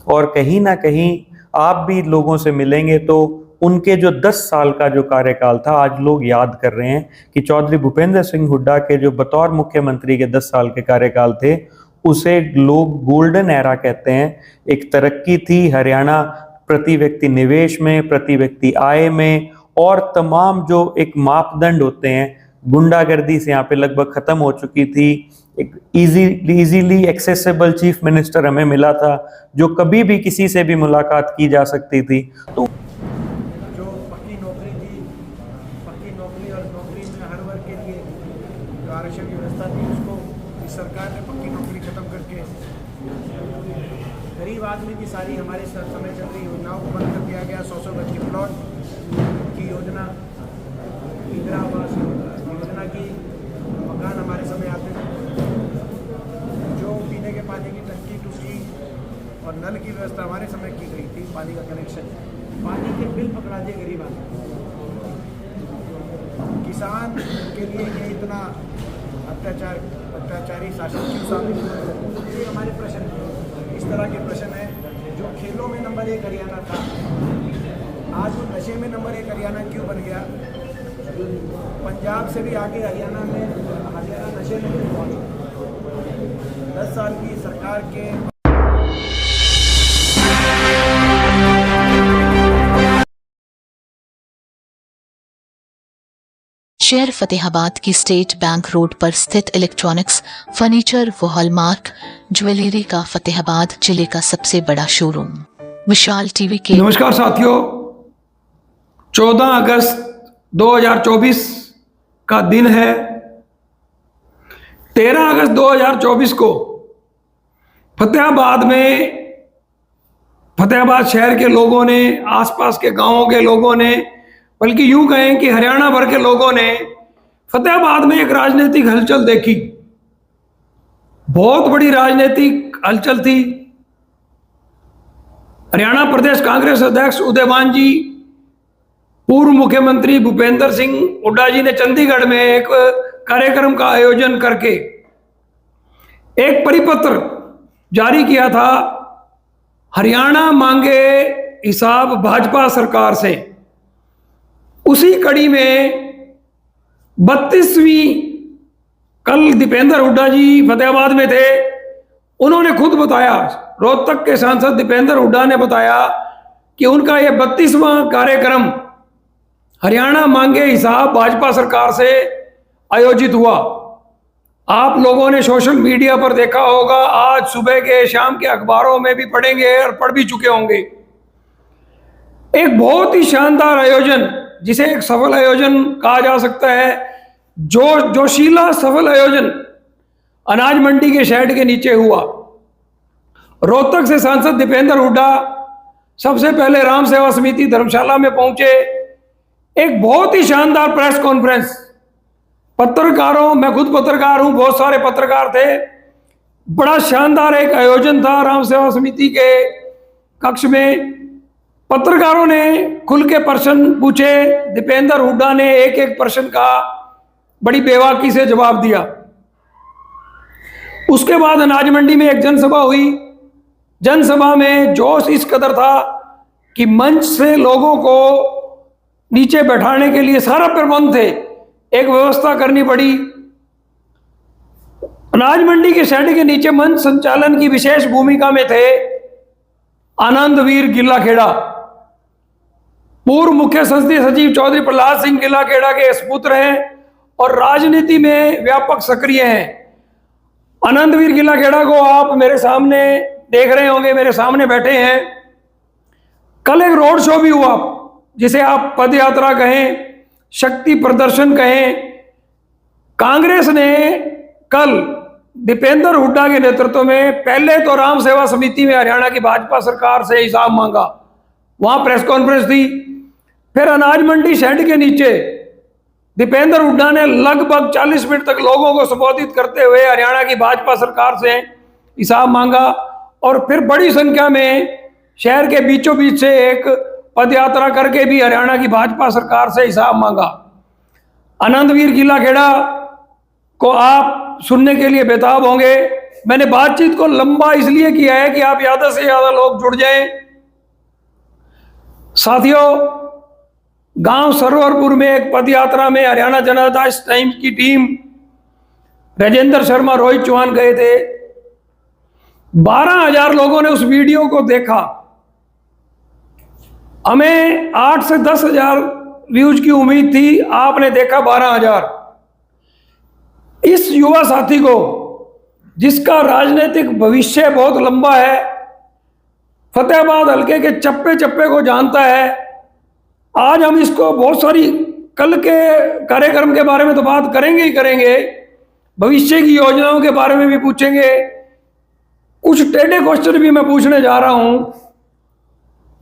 और कहीं ना कहीं आप भी लोगों से मिलेंगे तो उनके जो 10 साल का जो कार्यकाल था आज लोग याद कर रहे हैं कि चौधरी भूपेंद्र सिंह हुड्डा के जो बतौर मुख्यमंत्री के 10 साल के कार्यकाल थे उसे लोग गोल्डन एरा कहते हैं। एक तरक्की थी हरियाणा, प्रति व्यक्ति निवेश में, प्रति व्यक्ति आय में, और तमाम जो एक मापदंड होते हैं, गुंडागर्दी से यहाँ पे लगभग खत्म हो चुकी थी। एक इजीली एक्सेसिबल चीफ मिनिस्टर हमें मिला था जो कभी भी किसी से भी मुलाकात की जा सकती थी। तो जो पक्की नौकरी थी, पक्की नौकरी और नौकरी में हर वर्ग के लिए जो आरक्षण की व्यवस्था थी उसको इस सरकार ने पक्की नौकरी खत्म करके गरीब आदमी की सारी हमारे समय चल रही योजनाओं को बंद कर दिया गया। 100 गज के प्लॉट की योजना, इंदिरा आवास योजना की मकान हमारे समय आते थे, जो पीने के पानी की टंकी टूटी और नल की व्यवस्था हमारे समय की गई थी, पानी का कनेक्शन, पानी के बिल पकड़ा दिए गरीब आदमी। किसान के लिए ये इतना अत्याचारी शासन क्यों साबित? ये हमारे प्रश्न इस तरह के प्रश्न हैं। जो खेलों में नंबर 1 हरियाणा था, आज वो नशे में नंबर 1 हरियाणा क्यों बन गया? पंजाब से भी आगे हरियाणा नशे में क्यों पहुंचा? 10 साल की सरकार के शहर फतेहाबाद की स्टेट बैंक रोड पर स्थित इलेक्ट्रॉनिक्स, फर्नीचर व हॉलमार्क ज्वेलरी का फतेहाबाद जिले का सबसे बड़ा शोरूम विशाल टीवी के। नमस्कार साथियों, 14 अगस्त 2024 का दिन है। 13 अगस्त 2024 को फतेहाबाद शहर के लोगों ने, आसपास के गांवों के लोगों ने, बल्कि यूं कहें कि हरियाणा भर के लोगों ने फतेहाबाद में एक राजनीतिक हलचल देखी। बहुत बड़ी राजनीतिक हलचल थी। हरियाणा प्रदेश कांग्रेस अध्यक्ष उदयमान जी, पूर्व मुख्यमंत्री भूपेंद्र सिंह हुड्डा जी ने चंडीगढ़ में एक कार्यक्रम का आयोजन करके एक परिपत्र जारी किया था, हरियाणा मांगे हिसाब भाजपा सरकार से। उसी कड़ी में 32वीं, कल दीपेंद्र हुड्डा जी फतेहाबाद में थे, उन्होंने खुद बताया, रोहतक के सांसद दीपेंद्र हुड्डा ने बताया कि उनका यह 32वां कार्यक्रम हरियाणा मांगे हिसाब भाजपा सरकार से आयोजित हुआ। आप लोगों ने सोशल मीडिया पर देखा होगा, आज सुबह के शाम के अखबारों में भी पढ़ेंगे और पढ़ भी चुके होंगे। एक बहुत ही शानदार आयोजन, जिसे एक सफल आयोजन कहा जा सकता है, जोशीला सफल आयोजन अनाज मंडी के शेड के नीचे हुआ। रोहतक से सांसद दीपेंद्र हुड्डा सबसे पहले राम सेवा समिति धर्मशाला में पहुंचे। एक बहुत ही शानदार प्रेस कॉन्फ्रेंस, पत्रकारों, मैं खुद पत्रकार हूं, बहुत सारे पत्रकार थे, बड़ा शानदार एक आयोजन था राम सेवा समिति के कक्ष में। पत्रकारों ने खुल के प्रश्न पूछे, दीपेंद्र हुड्डा ने एक एक प्रश्न का बड़ी बेबाकी से जवाब दिया। उसके बाद अनाज मंडी में एक जनसभा हुई। जनसभा में जोश इस कदर था कि मंच से लोगों को नीचे बैठाने के लिए सारा प्रबंध थे, एक व्यवस्था करनी पड़ी। अनाज मंडी के शेड के नीचे मंच संचालन की विशेष भूमिका में थे आनंदवीर गिल्लाखेड़ा, पूर्व मुख्य संसदीय सचिव चौधरी प्रहलाद सिंह गिल्लाखेड़ा के सपुत्र हैं और राजनीति में व्यापक सक्रिय हैं। आनंदवीर गिल्लाखेड़ा को आप मेरे सामने देख रहे होंगे, मेरे सामने बैठे हैं। कल एक रोड शो भी हुआ, जिसे आप पद यात्रा कहें, शक्ति प्रदर्शन कहें। कांग्रेस ने कल दीपेंद्र हुड्डा के नेतृत्व में पहले तो राम सेवा समिति में हरियाणा की भाजपा सरकार से हिसाब मांगा, वहां प्रेस कॉन्फ्रेंस थी। फिर अनाज मंडी शेड के नीचे दीपेंद्र हुड्डा ने लगभग 40 मिनट तक लोगों को संबोधित करते हुए हरियाणा की भाजपा सरकार से हिसाब मांगा और फिर बड़ी संख्या में शहर के बीचों बीच से एक पद यात्रा करके भी हरियाणा की भाजपा सरकार से हिसाब मांगा। आनंदवीर गिल्लाखेड़ा को आप सुनने के लिए बेताब होंगे। मैंने बातचीत को लंबा इसलिए किया है कि आप ज़्यादा से ज़्यादा लोग जुड़ जाएं। साथियों, गांव सरोवरपुर में एक पद यात्रा में हरियाणा जनता टाइम्स की टीम राजेंद्र शर्मा, रोहित चौहान गए थे। 12,000 लोगों ने उस वीडियो को देखा। हमें 8 से 10,000 व्यूज की उम्मीद थी, आपने देखा 12,000। इस युवा साथी को, जिसका राजनीतिक भविष्य बहुत लंबा है, फतेहाबाद हल्के के चप्पे चप्पे को जानता है, आज हम इसको बहुत सारी कल के कार्यक्रम के बारे में तो बात करेंगे ही करेंगे, भविष्य की योजनाओं के बारे में भी पूछेंगे। कुछ टेढ़े क्वेश्चन भी मैं पूछने जा रहा हूं।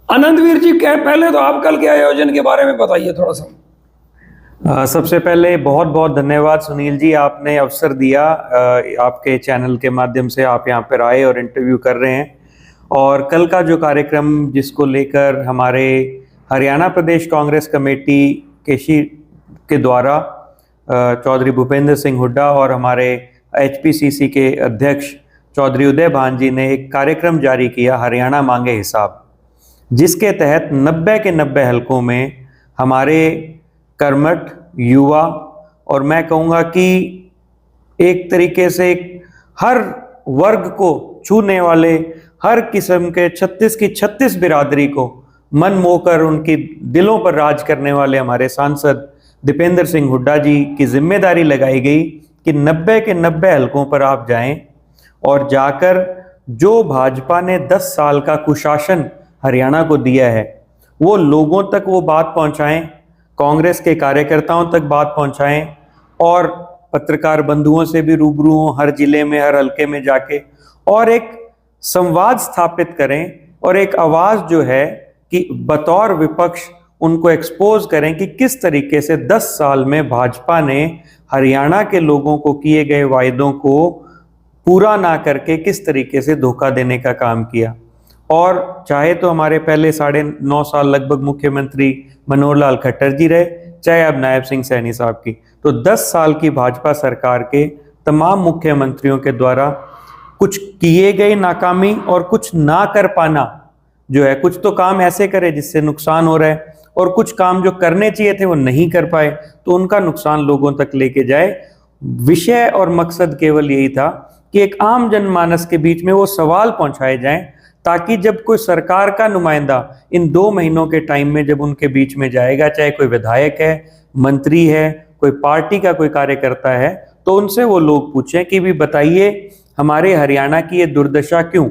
आनंदवीर जी, पहले तो आप कल के आयोजन के बारे में बताइए थोड़ा सा। सबसे पहले बहुत बहुत धन्यवाद सुनील जी, आपने अवसर दिया, आपके चैनल के माध्यम से आप यहाँ पर आए और इंटरव्यू कर रहे हैं। और कल का जो कार्यक्रम जिसको लेकर हमारे हरियाणा प्रदेश कांग्रेस कमेटी के द्वारा चौधरी भूपेंद्र सिंह हुड्डा और हमारे HPCC के अध्यक्ष चौधरी उदय भान जी ने एक कार्यक्रम जारी किया, हरियाणा मांगे हिसाब, जिसके तहत 90 के 90 हलकों में हमारे कर्मठ युवा और मैं कहूँगा कि एक तरीके से हर वर्ग को छूने वाले, हर किस्म के 36 की 36 बिरादरी को मन मोहकर उनकी दिलों पर राज करने वाले हमारे सांसद दीपेंद्र सिंह हुड्डा जी की जिम्मेदारी लगाई गई कि 90 के 90 हलकों पर आप जाएं और जाकर जो भाजपा ने 10 साल का कुशासन हरियाणा को दिया है वो लोगों तक वो बात पहुंचाएं, कांग्रेस के कार्यकर्ताओं तक बात पहुंचाएं और पत्रकार बंधुओं से भी रूबरू हों हर जिले में, हर हलके में जाके, और एक संवाद स्थापित करें और एक आवाज जो है कि बतौर विपक्ष उनको एक्सपोज करें कि किस तरीके से 10 साल में भाजपा ने हरियाणा के लोगों को किए गए वायदों को पूरा ना करके किस तरीके से धोखा देने का काम किया। और चाहे तो हमारे पहले 9.5 साल लगभग मुख्यमंत्री मनोहर लाल खट्टर जी रहे, चाहे अब नायब सिंह सैनी साहब की, तो 10 साल की भाजपा सरकार के तमाम मुख्यमंत्रियों के द्वारा कुछ किए गए नाकामी और कुछ ना कर पाना जो है, कुछ तो काम ऐसे करे जिससे नुकसान हो रहा है और कुछ काम जो करने चाहिए थे वो नहीं कर पाए तो उनका नुकसान लोगों तक लेके जाए। विषय और मकसद केवल यही था कि एक आम जनमानस के बीच में वो सवाल पहुंचाए जाएं, ताकि जब कोई सरकार का नुमाइंदा इन 2 महीनों के टाइम में जब उनके बीच में जाएगा, चाहे कोई विधायक है, मंत्री है, कोई पार्टी का कोई कार्यकर्ता है, तो उनसे वो लोग पूछें कि भी बताइए हमारे हरियाणा की ये दुर्दशा क्यों,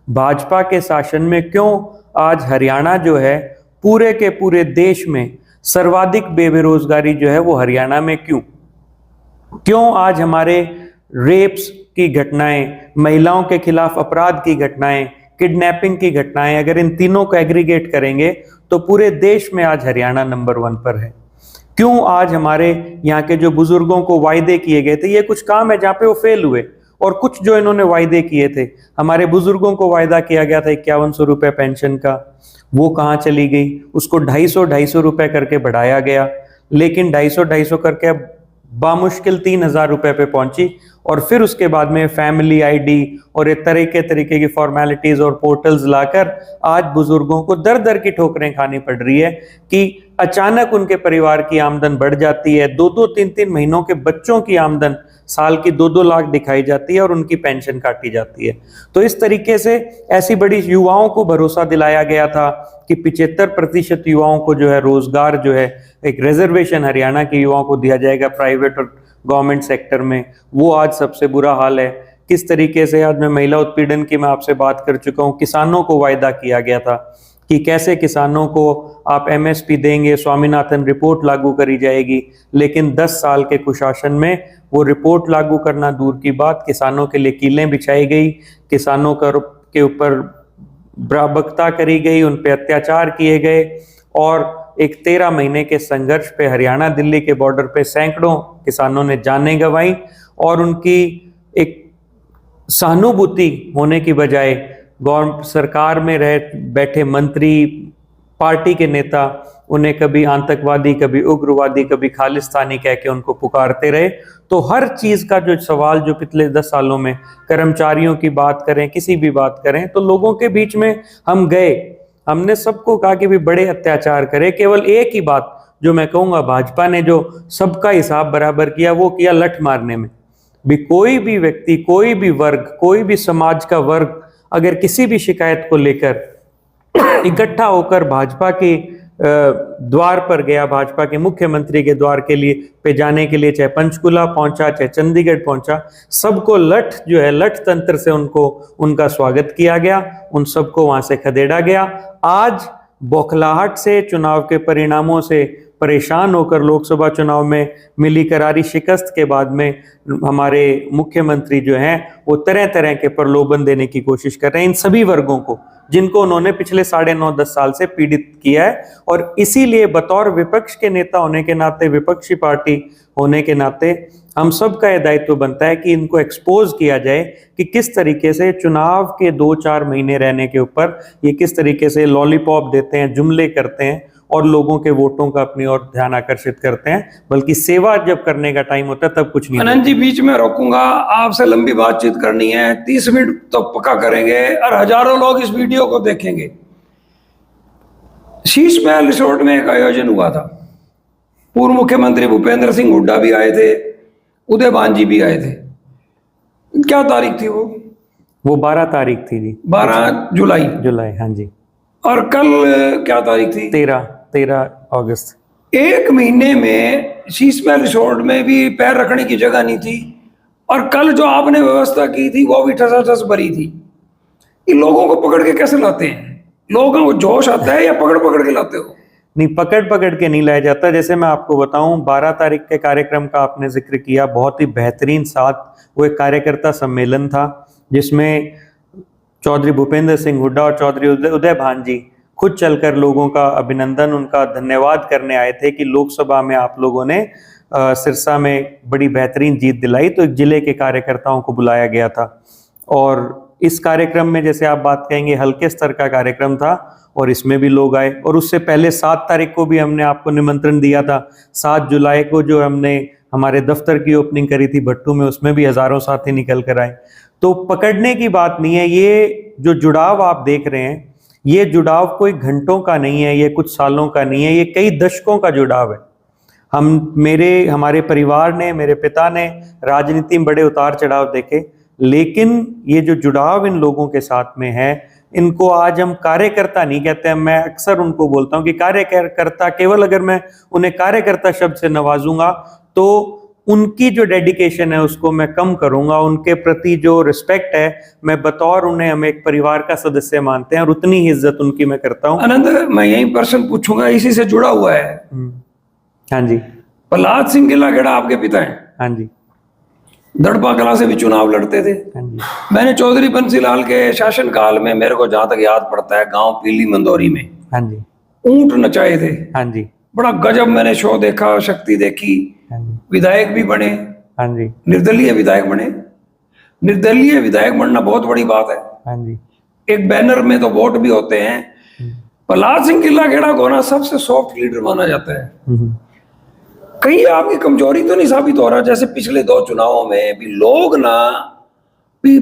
भाजपा के शासन में क्यों आज हरियाणा जो है पूरे के पूरे देश में सर्वाधिक बेरोजगारी जो है वो हरियाणा में क्यों आज हमारे रेप्स की घटनाएं, महिलाओं के खिलाफ अपराध की घटनाएं, किडनैपिंग की घटनाएं, अगर इन तीनों को एग्रीगेट करेंगे तो पूरे देश में आज हरियाणा नंबर 1 पर है। क्यों आज हमारे यहाँ के जो बुजुर्गों को वायदे किए गए थे, ये कुछ काम है जहाँ पे वो फेल हुए, और कुछ जो इन्होंने वायदे किए थे, हमारे बुजुर्गों को वायदा किया गया था 5100 रुपये पेंशन का, वो कहाँ चली गई, उसको 250 रुपये करके बढ़ाया गया, लेकिन 250 करके अब बामुश्किल 3000 रुपये पे पहुंची, और फिर उसके बाद में फैमिली आईडी और एक तरीके की फॉर्मेलिटीज और पोर्टल्स लाकर आज बुजुर्गों को दर दर की ठोकरें खानी पड़ रही है कि अचानक उनके परिवार की आमदन बढ़ जाती है, 2-2, 3-3 महीनों के बच्चों की आमदन साल की 2-2 लाख दिखाई जाती है और उनकी पेंशन काटी जाती है। तो इस तरीके से ऐसी बड़ी युवाओं को भरोसा दिलाया गया था कि 75% युवाओं को जो है रोजगार जो है एक रिजर्वेशन हरियाणा के युवाओं को दिया जाएगा प्राइवेट और गवर्नमेंट सेक्टर में, वो आज सबसे बुरा हाल है। किस तरीके से आज मैं महिला उत्पीड़न की मैं आपसे बात कर चुका हूँ, किसानों को वायदा किया गया था कि कैसे किसानों को आप MSP देंगे, स्वामीनाथन रिपोर्ट लागू करी जाएगी, लेकिन 10 साल के कुशासन में वो रिपोर्ट लागू करना दूर की बात, किसानों के लिए कीलें बिछाई गई, किसानों के ऊपर बराबकता करी गई, उन पे अत्याचार किए गए, और एक 13 महीने के संघर्ष पे हरियाणा दिल्ली के बॉर्डर पे सैकड़ों किसानों ने जानें गंवाई, और उनकी एक सहानुभूति होने की बजाय गवर्नमेंट सरकार में बैठे मंत्री, पार्टी के नेता उन्हें कभी आतंकवादी, कभी उग्रवादी, कभी खालिस्तानी कह के उनको पुकारते रहे। तो हर चीज का जो सवाल जो पिछले 10 सालों में, कर्मचारियों की बात करें, किसी भी बात करें, तो लोगों के बीच में हम गए, हमने सबको कहा कि भी बड़े अत्याचार करे। केवल एक ही बात जो मैं कहूंगा, भाजपा ने जो सबका हिसाब बराबर किया वो किया लठ मारने में। भी कोई भी व्यक्ति, कोई भी वर्ग, कोई भी समाज का वर्ग अगर किसी भी शिकायत को लेकर इकट्ठा होकर भाजपा के द्वार पर गया, भाजपा के मुख्यमंत्री के द्वार के लिए पे जाने के लिए, चाहे पंचकुला पहुंचा, चाहे चंडीगढ़ पहुंचा, सबको लठ जो है, लठ तंत्र से उनको उनका स्वागत किया गया, उन सबको वहां से खदेड़ा गया। आज बौखलाहट से, चुनाव के परिणामों से परेशान होकर लोकसभा चुनाव में मिली करारी शिकस्त के बाद में हमारे मुख्यमंत्री जो हैं वो तरह तरह के प्रलोभन देने की कोशिश कर रहे हैं इन सभी वर्गों को जिनको उन्होंने पिछले 9.5-10 साल से पीड़ित किया है। और इसीलिए बतौर विपक्ष के नेता होने के नाते, विपक्षी पार्टी होने के नाते, हम सब का यह दायित्व बनता है कि इनको एक्सपोज किया जाए कि किस तरीके से चुनाव के 2-4 महीने रहने के ऊपर ये किस तरीके से लॉलीपॉप देते हैं, जुमले करते हैं और लोगों के वोटों का अपनी ओर ध्यान आकर्षित करते हैं, बल्कि सेवा जब करने का टाइम होता है तब कुछ नहीं। अनंत जी, बीच में रोकूंगा, आपसे लंबी बातचीत करनी है, 30 मिनट तो पक्का करेंगे और हजारों लोग इस वीडियो को देखेंगे। शीश महल रिसोर्ट में एक आयोजन हुआ था, पूर्व मुख्यमंत्री भूपेंद्र सिंह हुड्डा भी आए थे, उदयभान जी भी आए थे। क्या तारीख थी वो 12 तारीख थी जी, 12 जुलाई। हाँ जी। और कल क्या तारीख थी? 13 अगस्त। एक महीने में शीश महल रिसोर्ट में भी पैर रखने की जगह नहीं थी, और कल जो आपने व्यवस्था की थी वो भी ठसाठस भरी थी। इन लोगों को पकड़ के कैसे लाते हैं? लोगों को जोश आता है या पकड़ पकड़ के लाते हो? नहीं, पकड़ पकड़ के नहीं लाया जाता। जैसे मैं आपको बताऊं, 12 तारीख के कार्यक्रम का आपने जिक्र किया, बहुत ही बेहतरीन साथ वो एक कार्यकर्ता सम्मेलन था जिसमें चौधरी भूपेंद्र सिंह हुड्डा और चौधरी उदयभान जी खुद चलकर लोगों का अभिनंदन, उनका धन्यवाद करने आए थे कि लोकसभा में आप लोगों ने सिरसा में बड़ी बेहतरीन जीत दिलाई। तो एक जिले के कार्यकर्ताओं को बुलाया गया था और इस कार्यक्रम में, जैसे आप बात कहेंगे, हल्के स्तर का कार्यक्रम था और इसमें भी लोग आए। और उससे पहले 7 तारीख को भी हमने आपको निमंत्रण दिया था। 7 जुलाई को जो हमने हमारे दफ्तर की ओपनिंग करी थी भट्टू में, उसमें भी हजारों साथी निकल कर आए। तो पकड़ने की बात नहीं है, ये जो जुड़ाव आप देख रहे हैं, ये जुड़ाव कोई घंटों का नहीं है, ये कुछ सालों का नहीं है, ये कई दशकों का जुड़ाव है। हमारे परिवार ने, मेरे पिता ने राजनीति में बड़े उतार चढ़ाव देखे, लेकिन ये जो जुड़ाव इन लोगों के साथ में है, इनको आज हम कार्यकर्ता नहीं कहते हैं। मैं अक्सर उनको बोलता हूं कि कार्यकर्ता, केवल अगर मैं उन्हें कार्यकर्ता शब्द से नवाजूंगा तो उनकी जो डेडिकेशन है उसको मैं कम करूंगा, उनके प्रति जो रिस्पेक्ट है, मैं बतौर उन्हें हम एक परिवार का सदस्य मानते हैं और उतनी ही इज्जत उनकी मैं करता हूं। आनंद, मैं यही प्रश्न पूछूंगा, इसी से जुड़ा हुआ है। हाँ जी। प्रहलाद सिंह गिल्लाखेड़ा आपके पिता हैं? हाँ जी। दड़पा कला से भी चुनाव लड़ते थे। हाँ जी। मैंने चौधरी बंसीलाल के शासन काल में, मेरे को जहां तक याद पड़ता है, गांव पीली मंदौरी में हाँ जी ऊंट नचाए थे। हाँ जी। बड़ा गजब मैंने शो देखा, शक्ति देखी। हाँ जी। विधायक भी बने। हाँ जी। निर्दलीय विधायक बने। निर्दलीय विधायक बनना बहुत बड़ी बात है। हाँ जी। एक बैनर में तो वोट भी होते हैं। प्रहलाद सिंह गिल्लाखेड़ा को ना सबसे सॉफ्ट लीडर माना जाता है। कहीं आपकी कमजोरी तो नहीं साबित हो रहा? जैसे पिछले 2 चुनावों में भी लोग ना भी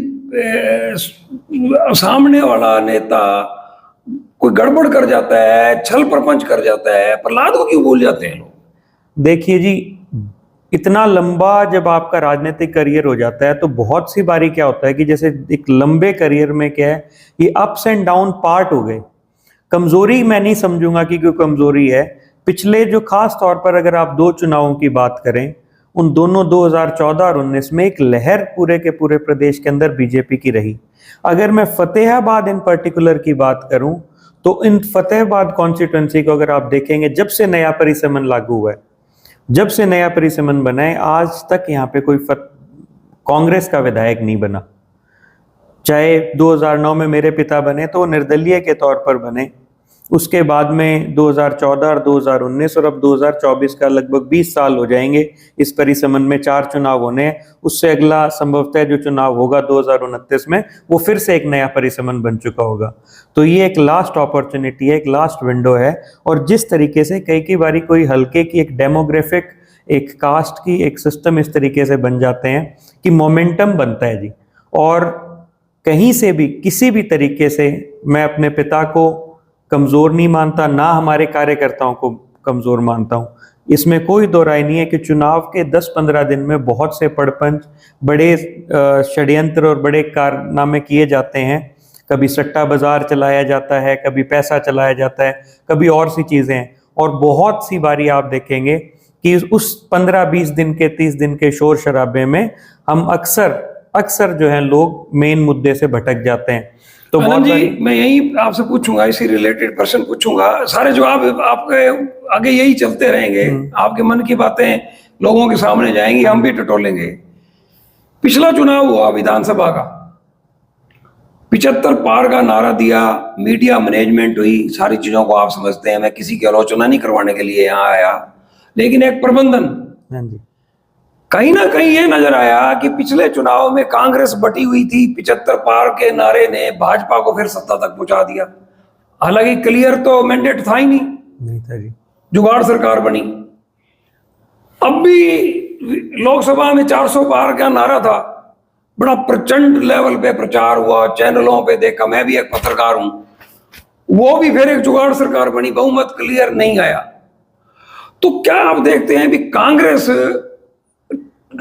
सामने वाला नेता कोई गड़बड़ कर जाता है, छल प्रपंच कर जाता है, प्रहलाद को क्यों भूल जाते हैं लोग? देखिए जी, इतना लंबा जब आपका राजनीतिक करियर हो जाता है तो बहुत सी बारी क्या होता है कि जैसे एक लंबे करियर में क्या है, ये अप्स एंड डाउन पार्ट हो गए। कमजोरी मैं नहीं समझूंगा कि कोई कमजोरी है। पिछले जो खास तौर पर अगर आप 2 चुनावों की बात करें, उन दोनों 2014 और 19 में एक लहर पूरे के पूरे प्रदेश के अंदर बीजेपी की रही। अगर मैं फतेहाबाद इन पर्टिकुलर की बात करूं तो इन फतेहाबाद कॉन्स्टिट्यूंसी को अगर आप देखेंगे, जब से नया परिसमन लागू हुआ है, जब से नया परिसमन बना है, आज तक यहाँ पे कोई कांग्रेस का विधायक नहीं बना। चाहे 2009 में मेरे पिता बने तो निर्दलीय के तौर पर बने, उसके बाद में 2014 और 2019 और अब 2024 का लगभग 20 साल हो जाएंगे इस परिसंबंध में 4 चुनाव होने हैं। उससे अगला संभवतः जो चुनाव होगा 2029 में, वो फिर से एक नया परिसंबंध बन चुका होगा। तो ये एक लास्ट अपॉर्चुनिटी है, एक लास्ट विंडो है। और जिस तरीके से कई बारी कोई हल्के की एक डेमोग्राफिक, एक कास्ट की एक सिस्टम इस तरीके से बन जाते हैं कि मोमेंटम बनता है जी। और कहीं से भी किसी भी तरीके से मैं अपने पिता को कमज़ोर नहीं मानता, ना हमारे कार्यकर्ताओं को कमज़ोर मानता हूँ। इसमें कोई दो राय नहीं है कि चुनाव के 10-15 दिन में बहुत से पड़पंच, बड़े षड्यंत्र और बड़े कारनामे किए जाते हैं। कभी सट्टा बाजार चलाया जाता है, कभी पैसा चलाया जाता है, कभी और सी चीज़ें हैं। और बहुत सी बारी आप देखेंगे कि उस 15-20 दिन के, 30 दिन के शोर शराबे में हम अक्सर जो है लोग मेन मुद्दे से भटक जाते हैं। तो आनंद जी, मैं यही आपसे पूछूंगा, इसी रिलेटेड प्रश्न पूछूंगा। सारे जवाब आपके आगे यही चलते रहेंगे, आपके मन की बातें लोगों के सामने जाएंगी, हम भी टटोलेंगे। पिछला चुनाव हुआ विधानसभा का, 75 पार का नारा दिया, मीडिया मैनेजमेंट हुई, सारी चीजों को आप समझते हैं। मैं किसी की आलोचना नहीं करवाने के लिए यहाँ आया, लेकिन एक प्रबंधन कहीं ना कहीं ये नजर आया कि पिछले चुनाव में कांग्रेस बटी हुई थी, 75 पार के नारे ने भाजपा को फिर सत्ता तक पहुंचा दिया। हालांकि क्लियर तो मैंडेट था ही नहीं था जी, जुगाड़ सरकार बनी। अब भी लोकसभा में 400 पार का नारा था, बड़ा प्रचंड लेवल पे प्रचार हुआ, चैनलों पे देखा, मैं भी एक पत्रकार हूं। वो भी फिर एक जुगाड़ सरकार बनी, बहुमत क्लियर नहीं आया। तो क्या आप देखते हैं भी कांग्रेस,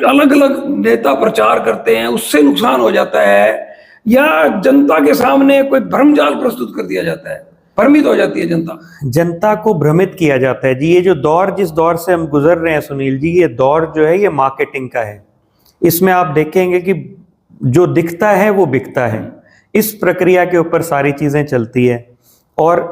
अलग अलग नेता प्रचार करते हैं, उससे नुकसान हो जाता है, या जनता के सामने कोई भ्रमजाल प्रस्तुत कर दिया जाता है, भ्रमित हो जाती है जनता को भ्रमित किया जाता है जी। ये जो दौर, जिस दौर से हम गुजर रहे हैं सुनील जी, ये दौर जो है ये मार्केटिंग का है। इसमें आप देखेंगे कि जो दिखता है वो बिकता है। इस प्रक्रिया के ऊपर सारी चीजें चलती है। और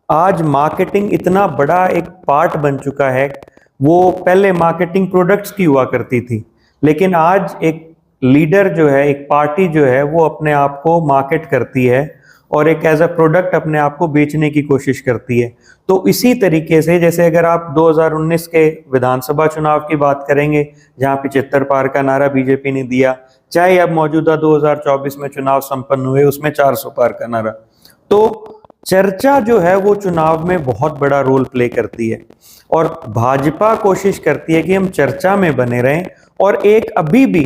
आज मार्केटिंग इतना बड़ा एक पार्ट बन चुका है। वो पहले मार्केटिंग प्रोडक्ट्स की हुआ करती थी, लेकिन आज एक लीडर जो है, एक पार्टी जो है, वो अपने आप को मार्केट करती है और एक एज अ प्रोडक्ट अपने आप को बेचने की कोशिश करती है। तो इसी तरीके से, जैसे अगर आप 2019 के विधानसभा चुनाव की बात करेंगे, जहां 75 पार का नारा बीजेपी ने दिया, चाहे अब मौजूदा 2024 में चुनाव संपन्न हुए उसमें 400 पार का नारा, तो चर्चा जो है वो चुनाव में बहुत बड़ा रोल प्ले करती है। और भाजपा कोशिश करती है कि हम चर्चा में बने रहें। और एक अभी भी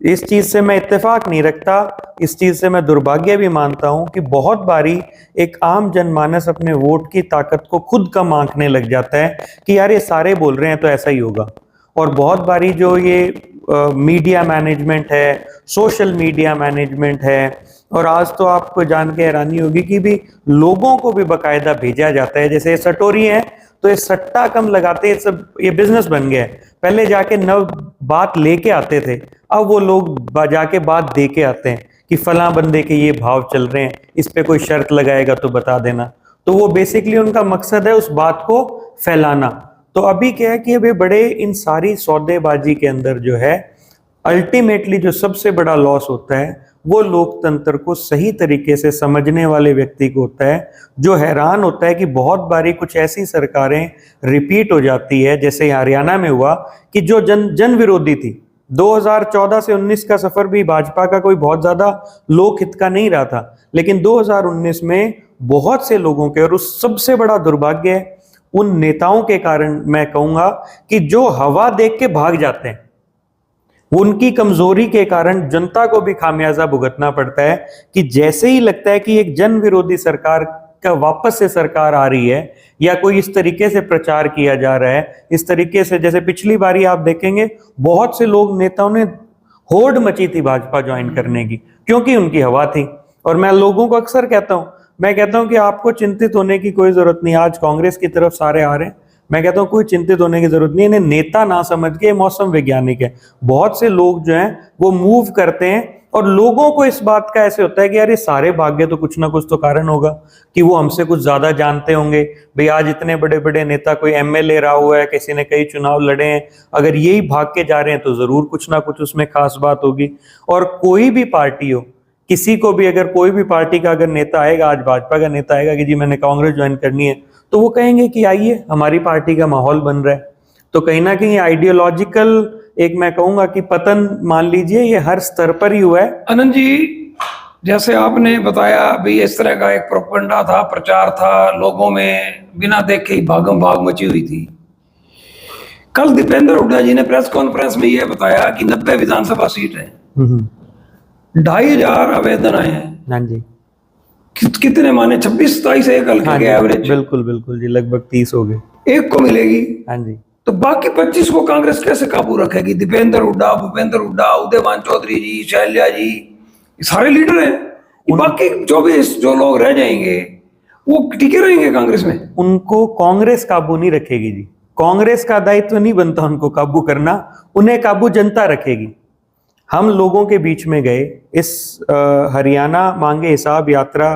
इस चीज से मैं इत्तेफाक नहीं रखता, इस चीज से मैं दुर्भाग्य भी मानता हूं कि बहुत बारी एक आम जनमानस अपने वोट की ताकत को खुद कम आंकने लग जाता है कि यार ये सारे बोल रहे हैं तो ऐसा ही होगा। और बहुत बारी जो ये मीडिया मैनेजमेंट है, सोशल मीडिया मैनेजमेंट है, और आज तो आपको जान के हैरानी होगी कि भी लोगों को भी बाकायदा भेजा जाता है। जैसे सटोरी है तो ये सट्टा कम लगाते हैं, सब ये बिजनेस बन गया है। पहले जाके नव बात लेके आते थे, अब वो लोग जाके बात दे के आते हैं कि फलां बंदे के ये भाव चल रहे हैं, इस पे कोई शर्त लगाएगा तो बता देना। तो वो बेसिकली उनका मकसद है उस बात को फैलाना। तो अभी क्या है कि अभी बड़े इन सारी सौदेबाजी के अंदर जो है अल्टीमेटली जो सबसे बड़ा लॉस होता है वो लोकतंत्र को सही तरीके से समझने वाले व्यक्ति को होता है, जो हैरान होता है कि बहुत बारी कुछ ऐसी सरकारें रिपीट हो जाती है, जैसे हरियाणा में हुआ कि जो जन विरोधी थी। 2014 से 19 का सफर भी भाजपा का कोई बहुत ज्यादा लोकहित का नहीं रहा था, लेकिन 2019 में बहुत से लोगों के, और उस सबसे बड़ा दुर्भाग्य उन नेताओं के कारण मैं कहूंगा कि जो हवा देख के भाग जाते हैं, उनकी कमजोरी के कारण जनता को भी खामियाजा भुगतना पड़ता है कि जैसे ही लगता है कि एक जन विरोधी सरकार का वापस से सरकार आ रही है या कोई इस तरीके से प्रचार किया जा रहा है, इस तरीके से जैसे पिछली बारी आप देखेंगे बहुत से लोग, नेताओं ने होड़ मची थी भाजपा ज्वाइन करने की, क्योंकि उनकी हवा थी। और मैं लोगों को अक्सर कहता हूं, मैं कहता हूं कि आपको चिंतित होने की कोई जरूरत नहीं। आज कांग्रेस की तरफ सारे आ रहे हैं, मैं कहता हूं कोई चिंतित होने की जरूरत नहीं। इन्हें नेता ना समझ के मौसम वैज्ञानिक है। बहुत से लोग जो हैं वो मूव करते हैं और लोगों को इस बात का ऐसे होता है कि यार ये सारे भाग्य तो कुछ ना कुछ तो कारण होगा कि वो हमसे कुछ ज्यादा जानते होंगे। भाई आज इतने बड़े बड़े नेता, कोई एमएलए रहा हुआ है, किसी ने कई चुनाव लड़े हैं, अगर यही भाग के जा रहे हैं तो जरूर कुछ ना कुछ उसमें खास बात होगी। और कोई भी पार्टी हो, किसी को भी अगर कोई भी पार्टी का अगर नेता आएगा, आज भाजपा का नेता आएगा कि जी मैंने कांग्रेस ज्वाइन करनी है, तो वो कहेंगे कि आइए, हमारी पार्टी का माहौल बन रहा है। तो कहीं ना कहीं आइडियोलॉजिकल एक मैं कहूंगा कि पतन मान लीजिए ये हर स्तर पर ही हुआ है। आनंद जी, जैसे आपने बताया भी इस तरह का एक प्रोपेगेंडा था, प्रचार था, लोगों में बिना देखे ही भागम भाग मची हुई थी। कल दीपेंद्र हुड्डा जी ने प्रेस कॉन्फ्रेंस में यह बताया कि 90 विधानसभा सीट है, 2500 आवेदन आए हैं। हाँ जी, कितने माने 26-27 एक हल्के हाँ के जी, एवरेज, बिल्कुल बिल्कुल जी, लगभग 30 हो गए। एक को मिलेगी। हाँ जी, तो बाकी 25 को कांग्रेस कैसे काबू रखेगी? दीपेंद्र हुड्डा, भूपेंद्र हुड्डा, उदयभान चौधरी जी, शैलजा जी, ये सारे लीडर हैं। ये बाकी 24 जो लोग रह जाएंगे वो टिके रहेंगे कांग्रेस में? उनको कांग्रेस काबू नहीं रखेगी जी। कांग्रेस का दायित्व नहीं बनता उनको काबू करना, उन्हें काबू जनता रखेगी। हम लोगों के बीच में गए, इस हरियाणा मांगे हिसाब यात्रा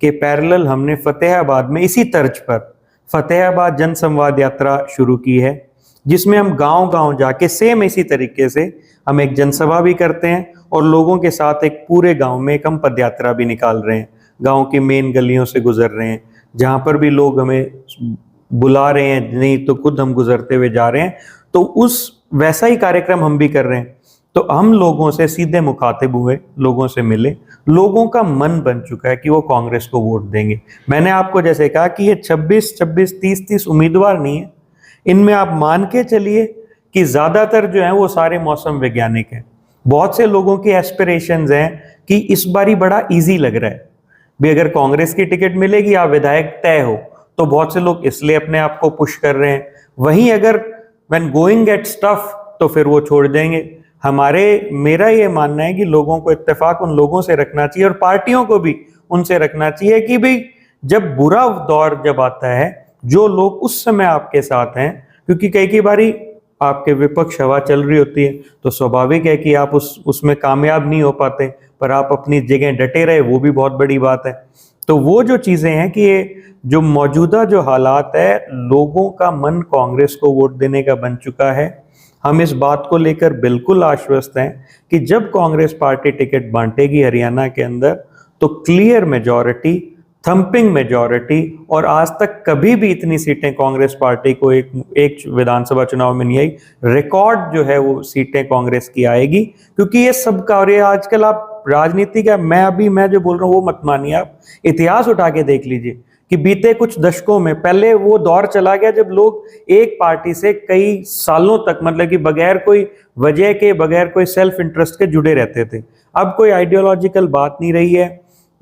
के पैरेलल हमने फतेहाबाद में इसी तर्ज पर फतेहाबाद जन संवाद यात्रा शुरू की है, जिसमें हम गांव-गांव जाके सेम इसी तरीके से हम एक जनसभा भी करते हैं और लोगों के साथ एक पूरे गांव में एक हम पद यात्रा भी निकाल रहे हैं। गांव की मेन गलियों से गुजर रहे हैं, जहां पर भी लोग हमें बुला रहे हैं, नहीं तो खुद हम गुजरते हुए जा रहे हैं। तो उस वैसा ही कार्यक्रम हम भी कर रहे हैं। तो हम लोगों से सीधे मुखातिब हुए, लोगों से मिले, लोगों का मन बन चुका है कि वो कांग्रेस को वोट देंगे। मैंने आपको जैसे कहा कि ये 26-26, 30-30 उम्मीदवार नहीं है, इनमें आप मान के चलिए कि ज़्यादातर जो है वो सारे मौसम वैज्ञानिक हैं। बहुत से लोगों की एस्पिरेशंस हैं कि इस बारी बड़ा इजी लग रहा है भी, अगर कांग्रेस की टिकट मिलेगी या विधायक तय हो, तो बहुत से लोग इसलिए अपने आप को पुश कर रहे हैं। वहीं अगर व्हेन गोइंग गेट्स टफ तो फिर वो छोड़ देंगे। मेरा ये मानना है कि लोगों को इत्तेफाक उन लोगों से रखना चाहिए और पार्टियों को भी उनसे रखना चाहिए कि भाई जब बुरा दौर जब आता है, जो लोग उस समय आपके साथ हैं, क्योंकि कई बारी आपके विपक्ष हवा चल रही होती है तो स्वाभाविक है कि आप उसमें कामयाब नहीं हो पाते, पर आप अपनी जगह डटे रहे, वो भी बहुत बड़ी बात है। तो वो जो चीज़ें हैं कि ये जो मौजूदा जो हालात है, लोगों का मन कांग्रेस को वोट देने का बन चुका है। हम इस बात को लेकर बिल्कुल आश्वस्त हैं कि जब कांग्रेस पार्टी टिकट बांटेगी हरियाणा के अंदर, तो क्लियर मेजॉरिटी, थंपिंग मेजॉरिटी, और आज तक कभी भी इतनी सीटें कांग्रेस पार्टी को एक विधानसभा चुनाव में नहीं आई। रिकॉर्ड जो है वो सीटें कांग्रेस की आएगी, क्योंकि ये सबका, और ये आजकल आप राजनीति का मैं जो बोल रहा हूँ वो मत मानिए, आप इतिहास उठा के देख लीजिए कि बीते कुछ दशकों में पहले वो दौर चला गया जब लोग एक पार्टी से कई सालों तक, मतलब कि बगैर कोई वजह के, बगैर कोई सेल्फ इंटरेस्ट के जुड़े रहते थे। अब कोई आइडियोलॉजिकल बात नहीं रही है,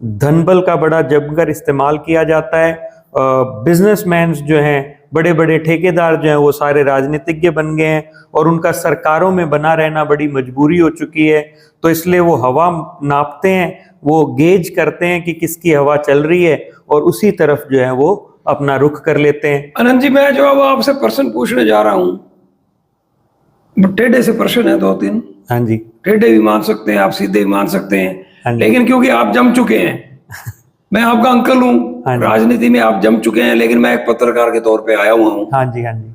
धनबल का बड़ा जमकर इस्तेमाल किया जाता है। बिजनेसमैन जो हैं, बड़े बड़े ठेकेदार जो हैं, वो सारे राजनीतिज्ञ बन गए हैं और उनका सरकारों में बना रहना बड़ी मजबूरी हो चुकी है। तो इसलिए वो हवा नापते हैं, वो गेज करते हैं कि किसकी हवा चल रही है और उसी तरफ जो है वो अपना रुख कर लेते हैं। आनंद जी, मैं जो अब आपसे प्रश्न पूछने जा रहा हूँ, टेढ़े से प्रश्न है 2-3। हाँ जी, टेढ़े भी मान सकते हैं आप, सीधे भी मान सकते हाँ हैं, जी। लेकिन क्योंकि आप जम चुके हैं, मैं आपका अंकल हाँ हूँ, जी। राजनीति में आप जम चुके हैं, लेकिन मैं एक पत्रकार के तौर पे आया हुआ हूँ। हाँ जी, हाँ जी,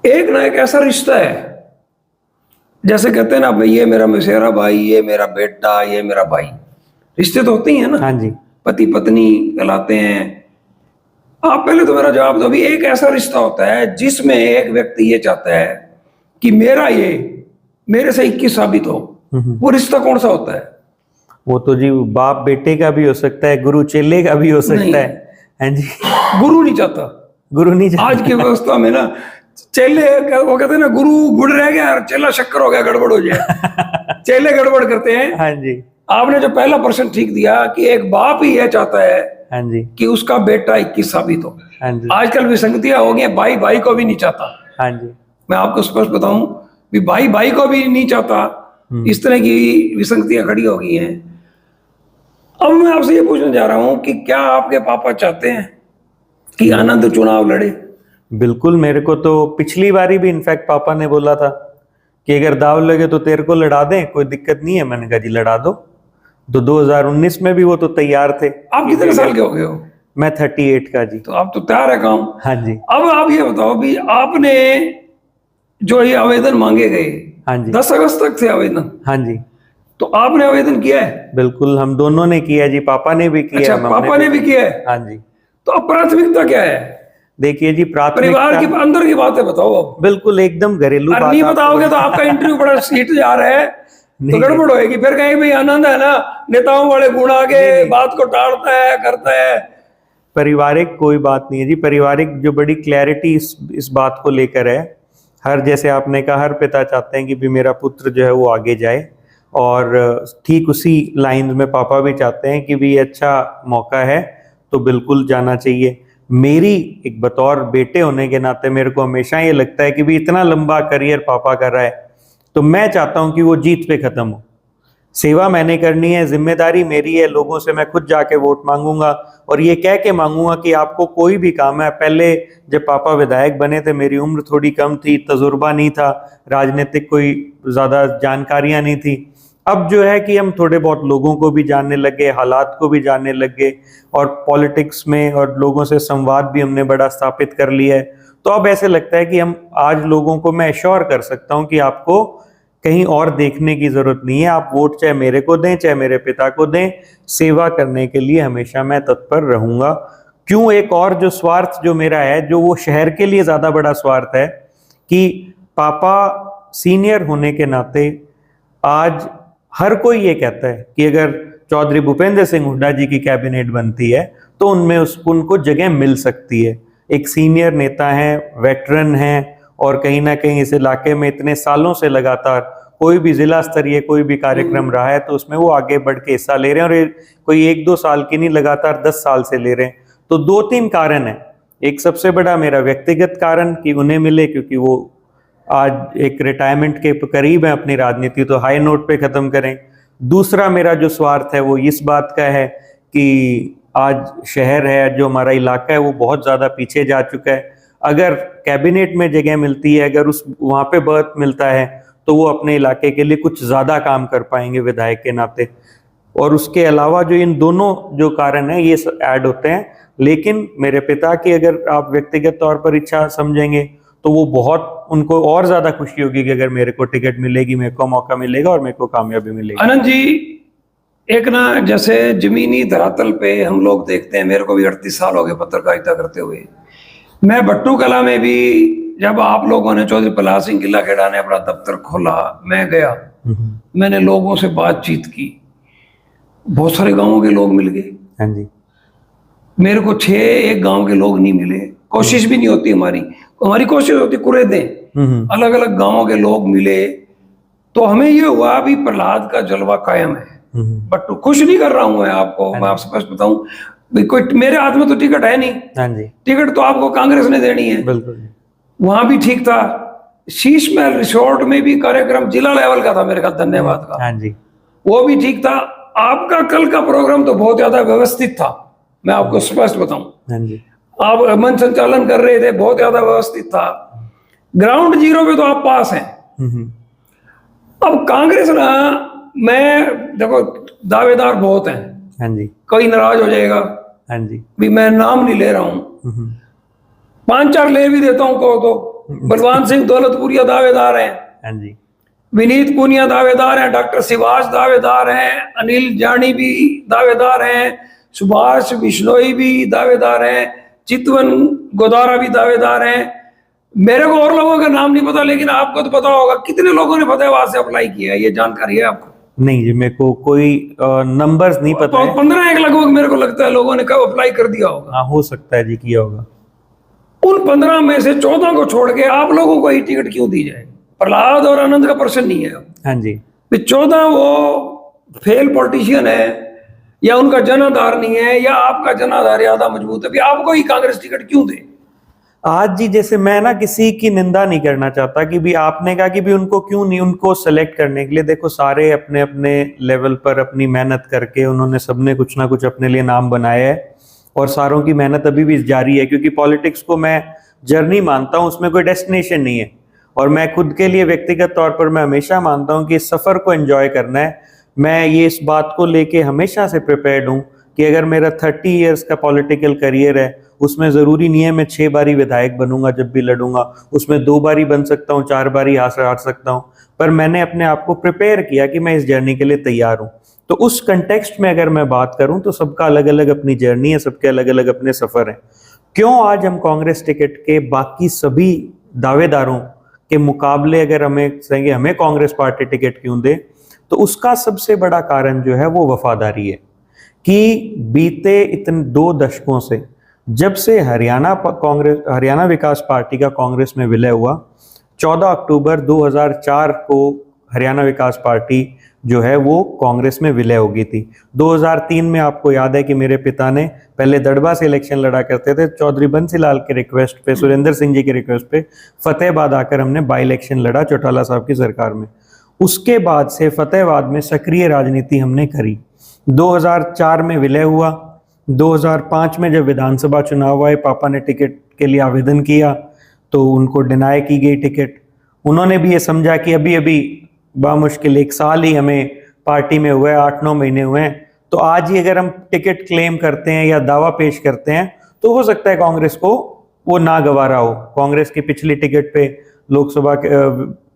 एक ना एक ऐसा रिश्ता है, जैसे कहते हैं ना भाई, ये मेरा मौसेरा भाई, ये मेरा बेटा, ये मेरा भाई, रिश्ते तो होते ही है ना। हाँ जी, पति पत्नी कहलाते हैं। आप पहले तो मेरा जवाब दो। अभी एक ऐसा रिश्ता होता है जिसमें एक व्यक्ति ये चाहता है कि मेरे से 21 साबित हो, वो रिश्ता कौन सा होता है? वो तो जी बाप बेटे का भी हो सकता है, गुरु चेले का भी हो सकता है। हाँ जी, गुरु नहीं चाहता, गुरु नहीं चाहता। आज की व्यवस्था में ना चेले, वो कहते हैं ना, गुरु गुड़ रह गया और चेला शक्कर हो गया, गड़बड़ हो जाए। चेले गड़बड़ करते हैं। हाँ जी, आपने जो पहला प्रश्न ठीक दिया कि एक बाप ही यह चाहता है हाँ जी, कि उसका बेटा 21 साबित हो। हाँ जी, आजकल विसंगतियां हो गई, भाई भाई को भी नहीं चाहता। हाँ जी, मैं आपको स्पष्ट बताऊं कि भाई भाई को भी नहीं चाहता, इस तरह की विसंगतियां खड़ी हो गई हैं। अब मैं आपसे ये पूछने जा रहा हूं कि क्या आपके पापा चाहते हैं कि आनंद चुनाव लड़े? बिल्कुल। मेरे को तो पिछली बारी भी इनफैक्ट पापा ने बोला था कि अगर दाव लगे तो तेरे को लड़ा दें, कोई दिक्कत नहीं है। मैंने कहा जी लड़ा दो। तो 2019 में भी वो तो तैयार थे। आप कितने साल के हो गए हो? मैं 38 का जी। तो आप तो तैयार है काम। हाँ जी, अब आप ये बताओ भी, आपने जो ये आवेदन मांगे गए, हाँ जी, 10 अगस्त तक थे आवेदन, हाँ जी, तो आपने आवेदन किया है? बिल्कुल, हम दोनों ने किया जी, पापा ने भी किया अच्छा, है, पापा ने भी किया है। हाँ जी। तो अब प्राथमिकता क्या है? देखिए जी, परिवार की अंदर की बातें बताओ अब। बिल्कुल एकदम घरेलू और बात नहीं आप बताओगे तो आपका इंटरव्यू बड़ा सीट जा रहा है, तो नहीं, गड़बड़ होएगी। फिर कहेंगे भाई आनंद है ना, नेताओं वाले गुण आगे बात को टालता है, करता है। पारिवारिक कोई बात नहीं है जी। पारिवारिक जो बड़ी क्लैरिटी इस बात को लेकर है, हर, जैसे आपने कहा, हर पिता चाहते हैं कि भी मेरा पुत्र जो है वो आगे जाए, और ठीक उसी लाइन में पापा भी चाहते हैं कि भी अच्छा मौका है तो बिल्कुल जाना चाहिए। मेरी एक बतौर बेटे होने के नाते मेरे को हमेशा ये लगता है कि भी इतना लंबा करियर पापा कर रहा है तो मैं चाहता हूं कि वो जीत पे खत्म हो। सेवा मैंने करनी है, जिम्मेदारी मेरी है, लोगों से मैं खुद जाके वोट मांगूंगा और ये कह के मांगूंगा कि आपको कोई भी काम है। पहले जब पापा विधायक बने थे मेरी उम्र थोड़ी कम थी, तजुर्बा नहीं था, राजनीतिक कोई ज़्यादा जानकारियां नहीं थी। अब जो है कि हम थोड़े बहुत लोगों को भी जानने लगे, हालात को भी जानने लगे, और पॉलिटिक्स में और लोगों से संवाद भी हमने बड़ा स्थापित कर लिया है। तो अब ऐसे लगता है कि हम आज लोगों को मैं एश्योर कर सकता हूं कि आपको कहीं और देखने की जरूरत नहीं है। आप वोट चाहे मेरे को दें चाहे मेरे पिता को दें, सेवा करने के लिए हमेशा मैं तत्पर रहूंगा। क्यों, एक और जो स्वार्थ जो मेरा है, जो वो शहर के लिए ज्यादा बड़ा स्वार्थ है कि पापा सीनियर होने के नाते आज हर कोई ये कहता है कि अगर चौधरी भूपेंद्र सिंह हुड्डा जी की कैबिनेट बनती है तो उनमें उनको जगह मिल सकती है। एक सीनियर नेता हैं, वेटरन हैं, और कहीं ना कहीं इस इलाके में इतने सालों से लगातार कोई भी जिला स्तरीय कोई भी कार्यक्रम रहा है तो उसमें वो आगे बढ़ के हिस्सा ले रहे हैं, और कोई 1-2 साल की नहीं, लगातार 10 साल से ले रहे हैं। तो 2-3 कारण है। एक सबसे बड़ा मेरा व्यक्तिगत कारण कि उन्हें मिले, क्योंकि वो आज एक रिटायरमेंट के करीब है अपनी राजनीति, तो हाई नोट पे खत्म करें। दूसरा मेरा जो स्वार्थ है वो इस बात का है कि आज शहर है, जो हमारा इलाका है, वो बहुत ज़्यादा पीछे जा चुका है। अगर कैबिनेट में जगह मिलती है, अगर उस वहाँ पे बर्थ मिलता है तो वो अपने इलाके के लिए कुछ ज़्यादा काम कर पाएंगे विधायक के नाते। और उसके अलावा जो इन दोनों जो कारण हैं ये ऐड होते हैं। लेकिन मेरे पिता की अगर आप व्यक्तिगत तौर पर इच्छा समझेंगे तो वो बहुत, उनको और ज़्यादा खुशी होगी कि अगर मेरे को टिकट मिलेगी, मेरे को मौका मिलेगा और मेरे को कामयाबी मिलेगी। आनंद जी, एक ना जैसे जमीनी धरातल पे हम लोग देखते हैं, मेरे को भी 38 साल हो गए पत्रकारिता करते हुए। मैं भट्टू कला में भी, जब आप लोगों ने चौधरी प्रहलाद सिंह किला खेड़ा ने अपना दफ्तर खोला, मैं गया, मैंने लोगों से बातचीत की, बहुत सारे गांवों के लोग मिल गए। हाँ जी। मेरे को 6 गांव के लोग नहीं मिले, कोशिश भी नहीं होती हमारी कोशिश होती कुरेदें, अलग अलग गांवों के लोग मिले। तो हमें ये हुआ भी प्रहलाद का जलवा कायम है। बट खुश नहीं कर रहा हूं मैं आपको, मैं आपसे स्पष्ट बताऊं, कोई मेरे हाथ में तो टिकट है नहीं। हाँ जी। टिकट तो आपको कांग्रेस ने देनी है। बिल्कुल। वहां भी ठीक था। शीश महल रिसोर्ट में भी कार्यक्रम जिला लेवल का था मेरे ख्याल, धन्यवाद का। हाँ जी। वो भी ठीक था। आपका कल का प्रोग्राम तो बहुत ज्यादा व्यवस्थित था, मैं आपको स्पष्ट बताऊं। हाँ जी। आप मंच संचालन कर रहे थे, बहुत ज्यादा व्यवस्थित था। ग्राउंड जीरो पे तो आप पास हैं। अब कांग्रेस ना, मैं देखो दावेदार बहुत हैं। हाँ जी। कोई नाराज हो जाएगा। हाँ जी। भी मैं नाम नहीं ले रहा हूं, 5-4 ले भी देता हूं को तो। बलवान सिंह दौलतपुरिया दावेदार हैं। हाँ जी। विनीत पुनिया दावेदार हैं, डॉक्टर शिवाज दावेदार हैं, अनिल जानी भी दावेदार हैं, सुभाष बिश्नोई भी दावेदार हैं, चितवन गोदारा भी दावेदार हैं। मेरे को और लोगों का नाम नहीं पता, लेकिन आपको तो पता होगा कितने लोगों ने फतेहाबाद से अप्लाई किया है, ये जानकारी है आपको? नहीं जी, मेरे को कोई नंबर्स नहीं पता है। 15 लगभग मेरे को लगता है लोगों ने कब अप्लाई कर दिया होगा। हाँ, हो सकता है जी, किया होगा। उन 15 में से 14 को छोड़ के आप लोगों को ही टिकट क्यों दी जाए? प्रहलाद और आनंद का प्रश्न नहीं है। हाँ जी। 14 वो फेल पॉलिटिशियन है, या उनका जनाधार नहीं है, या आपका जनाधार ज्यादा मजबूत है, भी आपको ही कांग्रेस टिकट क्यों दे? आज जी, जैसे मैं ना किसी की निंदा नहीं करना चाहता कि भी आपने कहा कि भी उनको क्यों नहीं, उनको सेलेक्ट करने के लिए देखो सारे अपने अपने लेवल पर अपनी मेहनत करके उन्होंने सबने कुछ ना कुछ अपने लिए नाम बनाया है, और सारों की मेहनत अभी भी जारी है। क्योंकि पॉलिटिक्स को मैं जर्नी मानता हूँ, उसमें कोई डेस्टिनेशन नहीं है। और मैं खुद के लिए व्यक्तिगत तौर पर मैं हमेशा मानता हूँ कि इस सफ़र को एंजॉय करना है। मैं ये इस बात को लेके हमेशा से प्रिपेयर्ड हूँ कि अगर मेरा 30 इयर्स का पॉलिटिकल करियर है उसमें ज़रूरी नहीं है मैं 6 बारी विधायक बनूंगा जब भी लड़ूंगा, उसमें 2 बारी बन सकता हूँ, 4 बारी हार सकता हूँ, पर मैंने अपने आप को प्रिपेयर किया कि मैं इस जर्नी के लिए तैयार हूँ। तो उस कंटेक्स्ट में अगर मैं बात करूँ तो सबका अलग अलग अपनी जर्नी है, सबके अलग अलग अपने सफ़र हैं। क्यों आज हम कांग्रेस टिकट के बाकी सभी दावेदारों के मुकाबले अगर हमें कहेंगे हमें कांग्रेस पार्टी टिकट क्यों दे, तो उसका सबसे बड़ा कारण जो है वो वफादारी है कि बीते इतने 2 दशकों से जब से हरियाणा विकास पार्टी का कांग्रेस में विलय हुआ, 14 अक्टूबर 2004 को हरियाणा विकास पार्टी जो है वो कांग्रेस में विलय हो गई थी। 2003 में आपको याद है कि मेरे पिता ने पहले दड़बा से इलेक्शन लड़ा करते थे, चौधरी बंसीलाल के रिक्वेस्ट पे, सुरेंद्र सिंह जी के रिक्वेस्ट पे फतेहाबाद आकर हमने बाई इलेक्शन लड़ा चौटाला साहब की सरकार में। उसके बाद से फतेहाबाद में सक्रिय राजनीति हमने करी। 2004 में विलय हुआ, 2005 में जब विधानसभा चुनाव आए, पापा ने टिकट के लिए आवेदन किया तो उनको डिनाई की गई टिकट। उन्होंने भी ये समझा कि अभी अभी बामुश्किल 1 साल ही हमें पार्टी में हुआ है, 8-9 महीने हुए हैं, तो आज ही अगर हम टिकट क्लेम करते हैं या दावा पेश करते हैं तो हो सकता है कांग्रेस को वो ना गवारा हो। कांग्रेस की पिछली टिकट पे लोकसभा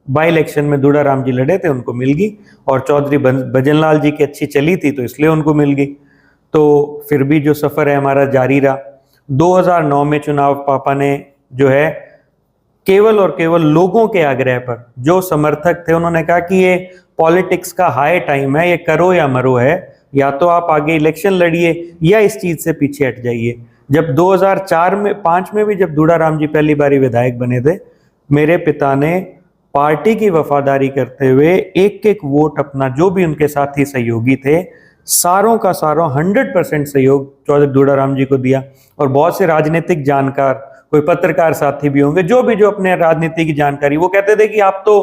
बाई इलेक्शन में दूड़ाराम जी लड़े थे, उनको मिल गई, और चौधरी भजनलाल जी की अच्छी चली थी तो इसलिए उनको मिल गई। तो फिर भी जो सफ़र है हमारा जारी रहा। 2009 में चुनाव पापा ने जो है केवल और केवल लोगों के आग्रह पर, जो समर्थक थे उन्होंने कहा कि ये पॉलिटिक्स का हाई टाइम है, ये करो या मरो है, या तो आप आगे इलेक्शन लड़िए या इस चीज़ से पीछे हट जाइए। जब 2005 में भी जब दूड़ाराम जी पहली बारी विधायक बने थे, मेरे पिता ने पार्टी की वफादारी करते हुए एक एक वोट अपना, जो भी उनके साथी सहयोगी थे, सारों का सारों 100% सहयोग चौधरी दूड़ाराम जी को दिया। और बहुत से राजनीतिक जानकार, कोई पत्रकार साथी भी होंगे जो अपने राजनीति की जानकारी, वो कहते थे कि आप तो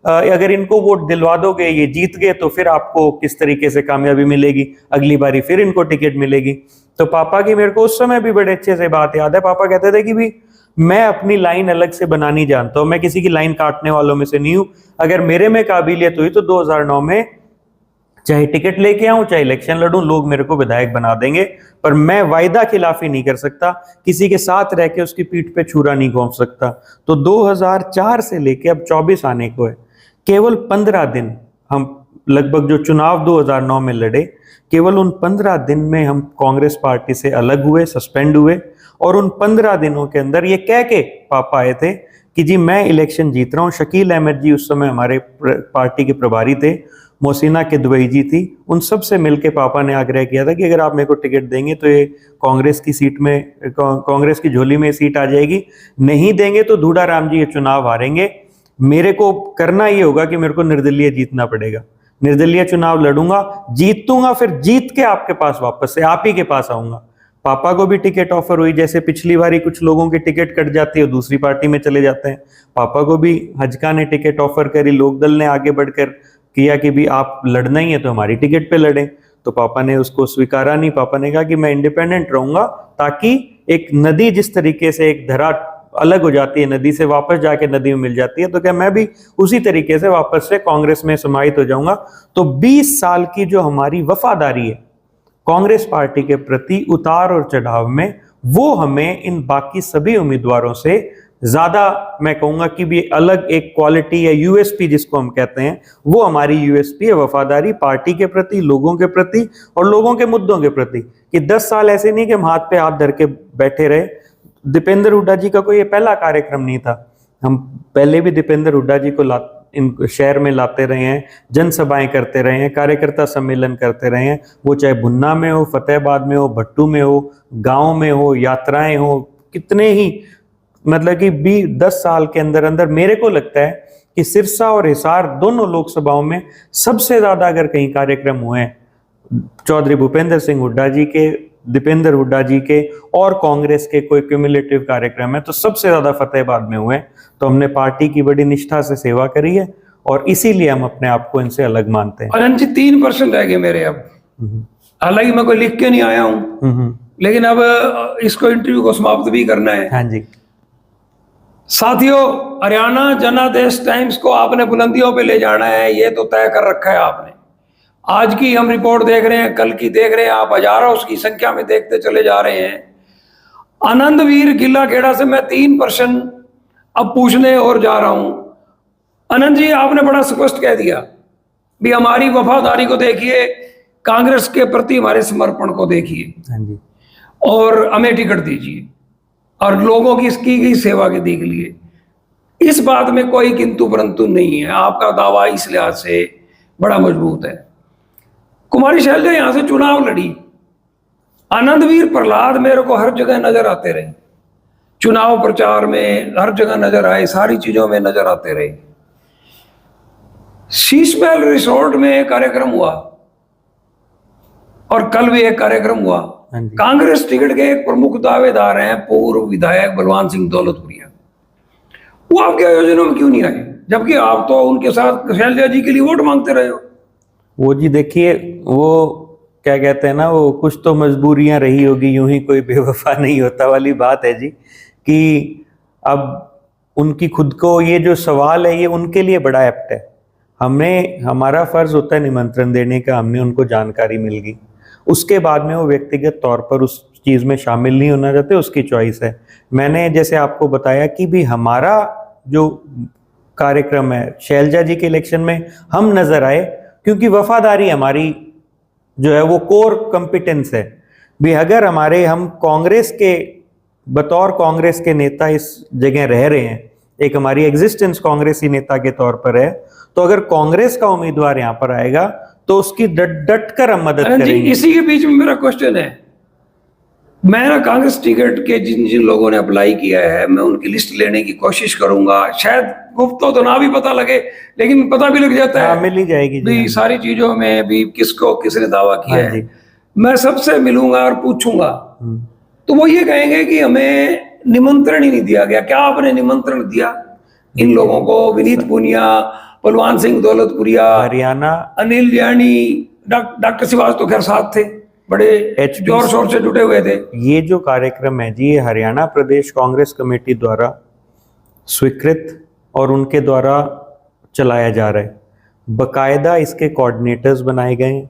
अगर इनको वोट दिलवा दोगे, ये जीत गए, तो फिर आपको किस तरीके से कामयाबी मिलेगी, अगली बारी फिर इनको टिकट मिलेगी। तो पापा की मेरे को उस समय भी बड़े अच्छे से बात याद है। पापा कहते थे कि भी मैं अपनी लाइन अलग से बनानी जानता हूँ, मैं किसी की लाइन काटने वालों में से नहीं हूँ। अगर मेरे में काबिलियत हुई तो 2009 में चाहे टिकट लेके आऊं, चाहे इलेक्शन लड़ूं, लोग मेरे को विधायक बना देंगे, पर मैं वायदा खिलाफी नहीं कर सकता, किसी के साथ रह के उसकी पीठ पे छुरा नहीं घोंप सकता। तो 2004 से लेके अब 24 आने को है, केवल 15 दिन हम लगभग जो चुनाव 2009 में लड़े, केवल उन 15 दिन में हम कांग्रेस पार्टी से अलग हुए, सस्पेंड हुए, और उन 15 दिनों के अंदर ये कह के पापा आए थे कि जी मैं इलेक्शन जीत रहा हूँ। शकील अहमद जी उस समय हमारे पार्टी के प्रभारी थे, मोहसिना के दुबई जी थी, उन सब से मिलके पापा ने आग्रह किया था कि अगर आप मेरे को टिकट देंगे तो ये कांग्रेस की सीट में, कांग्रेस की झोली में सीट आ जाएगी, नहीं देंगे तो दूड़ाराम जी ये चुनाव हारेंगे। मेरे को करना ये होगा कि मेरे को निर्दलीय जीतना पड़ेगा, निर्दलीय चुनाव लड़ूंगा, जीतूंगा, फिर जीत के आपके पास वापस से आप ही के पास आऊंगा। पापा को भी टिकट ऑफर हुई, जैसे पिछली बारी कुछ लोगों की टिकट कट जाती है, दूसरी पार्टी में चले जाते हैं। पापा को भी हजका ने टिकट ऑफर करी, लोकदल ने आगे बढ़कर किया कि भी आप लड़ना ही है तो हमारी टिकट पे लड़ें, तो पापा ने उसको स्वीकारा नहीं। पापा ने कहा कि मैं इंडिपेंडेंट रहूंगा, ताकि एक नदी जिस तरीके से एक धरा अलग हो जाती है, नदी से वापस जाके नदी में मिल जाती है, तो क्या मैं भी उसी तरीके से वापस से कांग्रेस में समाहित हो जाऊंगा। तो 20 साल की जो हमारी वफादारी है कांग्रेस पार्टी के प्रति, उतार और चढ़ाव में, वो हमें इन बाकी सभी उम्मीदवारों से ज्यादा, मैं कहूंगा कि भी अलग एक क्वालिटी या यूएसपी जिसको हम कहते हैं, वो हमारी यूएसपी है, वफादारी पार्टी के प्रति, लोगों के प्रति और लोगों के मुद्दों के प्रति। कि 10 साल ऐसे नहीं कि हम हाथ पे हाथ धर के बैठे रहे। दीपेंद्र हुड्डा जी का कोई ये पहला कार्यक्रम नहीं था, हम पहले भी दीपेंद्र हुड्डा जी को इन शहर में लाते रहे हैं, जनसभाएं करते रहे हैं, कार्यकर्ता सम्मेलन करते रहे हैं, वो चाहे भुन्ना में हो, फतेहाबाद में हो, भट्टू में हो, गाँव में हो, यात्राएं हो, कितने ही, मतलब कि 10 साल के अंदर अंदर मेरे को लगता है कि सिरसा और हिसार दोनों लोकसभाओं में सबसे ज्यादा अगर कहीं कार्यक्रम हुए हैं चौधरी भूपेंद्र सिंह हुड्डा जी के, दीपेंद्र हुड्डा जी के और कांग्रेस के कोई क्यूमुलेटिव कार्यक्रम है तो सबसे ज्यादा फतेहाबाद में हुए। तो हमने पार्टी की बड़ी निष्ठा से सेवा करी है और इसीलिए हम अपने आप को इनसे अलग मानते हैं। अनंत जी 3% रह गए मेरे अब, हालांकि मैं कोई लिख के नहीं आया हूं, लेकिन अब इसको इंटरव्यू को समाप्त भी करना है। हाँ जी साथियों, हरियाणा जनादेश टाइम्स को आपने बुलंदियों पे ले जाना है, ये तो तय कर रखा है आपने। आज की हम रिपोर्ट देख रहे हैं, कल की देख रहे हैं, आप हजारों उसकी संख्या में देखते चले जा रहे हैं। आनंदवीर किला खेड़ा से मैं 3 प्रश्न अब पूछने और जा रहा हूं। आनंद जी, आपने बड़ा स्पष्ट कह दिया भी हमारी वफादारी को देखिए, कांग्रेस के प्रति हमारे समर्पण को देखिए, हाँ जी, और हमें टिकट दीजिए और लोगों की इसकी गई सेवा के देख लिए। इस बात में कोई किंतु परंतु नहीं है। आपका दावा इस लिहाज से बड़ा मजबूत है। कुमारी शैलजा यहां से चुनाव लड़ी, आनंदवीर प्रहलाद मेरे को हर जगह नजर आते रहे, चुनाव प्रचार में हर जगह नजर आए, सारी चीजों में नजर आते रहे। शीश महल रिसोर्ट में एक कार्यक्रम हुआ और कल भी एक कार्यक्रम हुआ। हाँ जी। कांग्रेस टिकट के एक प्रमुख दावेदार हैं पूर्व विधायक बलवान सिंह दौलतपुरिया, वो आपके आयोजनों में क्यों नहीं आए, जबकि आप तो उनके साथ शैलजा जी के लिए वोट मांगते रहे हो? वो जी देखिए, वो क्या कहते हैं ना, वो कुछ तो मजबूरियां रही होगी, यूं ही कोई बेवफा नहीं होता वाली बात है जी। कि अब उनकी खुद को ये जो सवाल है ये उनके लिए बड़ा एप्ट है। हमें, हमारा फर्ज होता है निमंत्रण देने का, हमने उनको जानकारी मिल गई, उसके बाद में वो व्यक्तिगत तौर पर उस चीज़ में शामिल नहीं होना चाहते, उसकी चॉइस है। मैंने जैसे आपको बताया कि भी हमारा जो कार्यक्रम है, शैलजा जी के इलेक्शन में हम नजर आए क्योंकि वफादारी हमारी जो है वो कोर कॉम्पिटेंस है। भी अगर हम कांग्रेस के, बतौर कांग्रेस के नेता इस जगह रह रहे हैं, एक हमारी एग्जिस्टेंस कांग्रेसी नेता के तौर पर है, तो अगर कांग्रेस का उम्मीदवार यहाँ पर आएगा तो उसकी डट कर हम मदद अनंत जी, करेंगे। इसी के बीच में मेरा क्वेश्चन है, मैं ना कांग्रेस टिकट के जिन जिन लोगों ने अप्लाई किया है, मैं उनकी लिस्ट लेने की कोशिश करूंगा। शायद गुप्त तो ना भी पता लगे, लेकिन पता भी लग जाता हाँ, है, मिल ही जाएगी जी। भी सारी चीजों में भी किसको किसने दावा किया हाँ है। जी। मैं सबसे मिलूंगा और पूछूंगा, तो वो ये कहेंगे कि हमें निमंत्रण ही नहीं दिया गया। क्या आपने निमंत्रण दिया इन लोगों को? विनीत पुनिया, बलवान सिंह दौलतपुरिया, हरियाणा, अनिल जानी, डॉक्टर श्रीवास्तव तो खैर साथ थे, बड़े जोर शोर से जुटे हुए थे। ये जो कार्यक्रम है जी, ये हरियाणा प्रदेश कांग्रेस कमेटी द्वारा स्वीकृत और उनके द्वारा चलाया जा रहा है। बकायदा इसके कोऑर्डिनेटर्स बनाए गए हैं,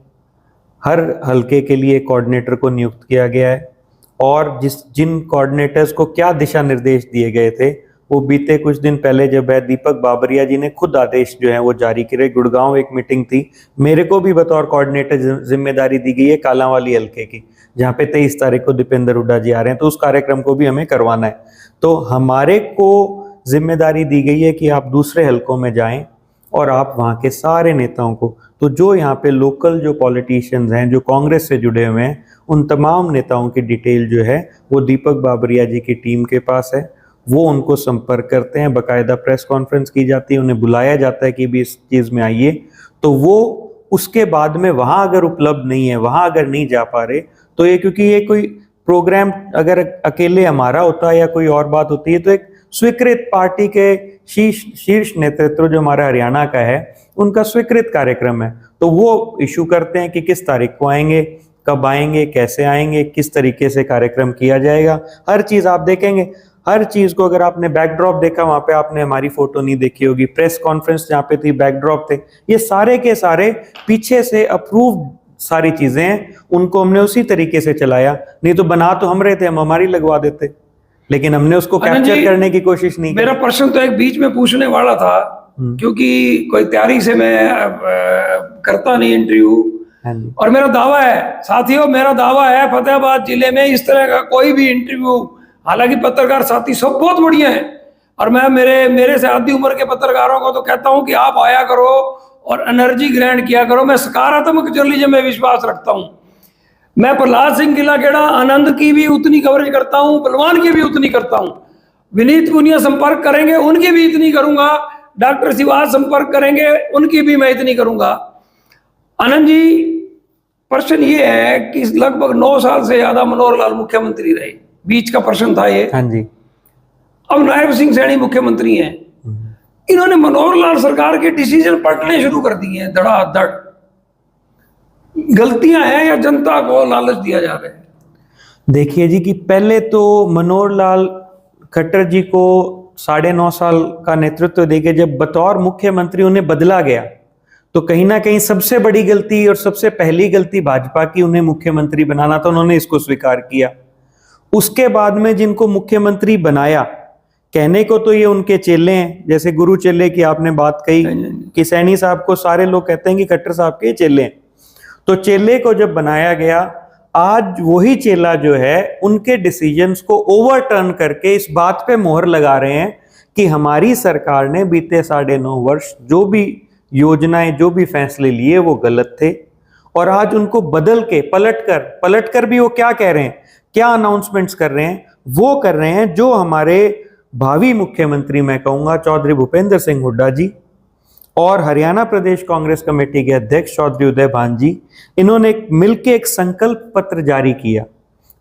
हर हलके के लिए कोऑर्डिनेटर को नियुक्त किया गया है, और जिन कोऑर्डिनेटर्स को क्या दिशा निर्देश दिए गए थे वो बीते कुछ दिन पहले जब है दीपक बाबरिया जी ने खुद आदेश जो है वो जारी करे। गुड़गांव एक मीटिंग थी, मेरे को भी बतौर कोऑर्डिनेटर जिम्मेदारी दी गई है कालांवाली हलके की, जहाँ पे 23 तारीख को दीपेंद्र हुड्डा जी आ रहे हैं, तो उस कार्यक्रम को भी हमें करवाना है। तो हमारे को जिम्मेदारी दी गई है कि आप दूसरे हलकों में जाएं और आप वहाँ के सारे नेताओं को, तो जो यहाँ पे लोकल जो पॉलिटिशियंस हैं जो कांग्रेस से जुड़े हुए हैं, उन तमाम नेताओं की डिटेल जो है वो दीपक बाबरिया जी की टीम के पास है। वो उनको संपर्क करते हैं, बाकायदा प्रेस कॉन्फ्रेंस की जाती है, उन्हें बुलाया जाता है कि भी इस चीज़ में आइए। तो वो उसके बाद में वहाँ अगर उपलब्ध नहीं है, वहाँ अगर नहीं जा पा रहे, तो ये क्योंकि ये कोई प्रोग्राम अगर अकेले हमारा होता है या कोई और बात होती है, तो एक स्वीकृत पार्टी के शीर्ष नेतृत्व जो हमारा हरियाणा का है उनका स्वीकृत कार्यक्रम है, तो वो इशू करते हैं कि किस तारीख को आएंगे, कब आएंगे, कैसे आएंगे, किस तरीके से कार्यक्रम किया जाएगा। हर चीज़ आप देखेंगे, हर चीज़ को अगर आपने बैकड्रॉप देखा, वहाँ पे आपने हमारी फोटो नहीं देखी होगी, प्रेस कॉन्फ्रेंस जहाँ पे थी बैकड्रॉप थे, ये सारे के सारे पीछे से अप्रूव्ड सारी चीज़ें हैं, उनको हमने उसी तरीके से चलाया। नहीं तो बना तो हम रहे थे, हम हमारी लगवा देते, लेकिन हमने उसको कैप्चर करने की कोशिश नहीं की। मेरा प्रश्न तो एक बीच में पूछने वाला था, क्योंकि कोई तैयारी से मैं करता नहीं इंटरव्यू, और मेरा दावा है साथियों, मेरा दावा है फतेहाबाद जिले में इस तरह का कोई भी इंटरव्यू, हालांकि पत्रकार साथी सब बहुत बढ़िया हैं, और मैं मेरे से आधी उम्र के पत्रकारों को तो कहता हूं कि आप आया करो और एनर्जी ग्रहण किया करो। मैं सकारात्मक जर्नलिज्म में विश्वास रखता हूं। मैं प्रहलाद सिंह गिलाखेड़ा, आनंद की भी उतनी कवरेज करता हूं, बलवान की भी उतनी करता हूं। विनीत पुनिया संपर्क करेंगे, उनकी भी इतनी करूंगा। डॉक्टर शिवाज संपर्क करेंगे, उनकी भी मैं इतनी करूंगा। आनंद जी, प्रश्न ये है कि लगभग 9 साल से ज्यादा मनोहर लाल मुख्यमंत्री रहे, बीच का प्रश्न था ये। हाँ जी। अब नायब सिंह सैनी मुख्यमंत्री हैं, इन्होंने मनोहर लाल सरकार के डिसीजन पलटने शुरू कर दिए हैं धड़ाधड़। गलतियां हैं या जनता को लालच दिया जा रहा है? देखिए जी, कि पहले तो मनोहर लाल खट्टर जी को 9.5 साल का नेतृत्व देके जब बतौर मुख्यमंत्री उन्हें बदला गया, तो कहीं ना कहीं सबसे बड़ी गलती और सबसे पहली गलती भाजपा की उन्हें मुख्यमंत्री बनाना था, उन्होंने इसको स्वीकार किया। उसके बाद में जिनको मुख्यमंत्री बनाया, कहने को तो ये उनके चेले हैं, जैसे गुरु चेले की आपने बात कही कि सैनी साहब को सारे लोग कहते हैं कि खट्टर साहब के चेले हैं, तो चेले को जब बनाया गया, आज वही चेला जो है उनके डिसीजंस को ओवरटर्न करके इस बात पे मोहर लगा रहे हैं कि हमारी सरकार ने बीते 9.5 वर्ष जो भी योजनाएं, जो भी फैसले लिए वो गलत थे। और आज उनको बदल के पलट कर भी वो क्या कह रहे हैं, क्या अनाउंसमेंट्स कर रहे हैं, वो कर रहे हैं जो हमारे भावी मुख्यमंत्री मैं कहूंगा चौधरी भूपेंद्र सिंह हुड्डा जी और हरियाणा प्रदेश कांग्रेस कमेटी के अध्यक्ष चौधरी उदय भान जी, इन्होंने मिलकर एक संकल्प पत्र जारी किया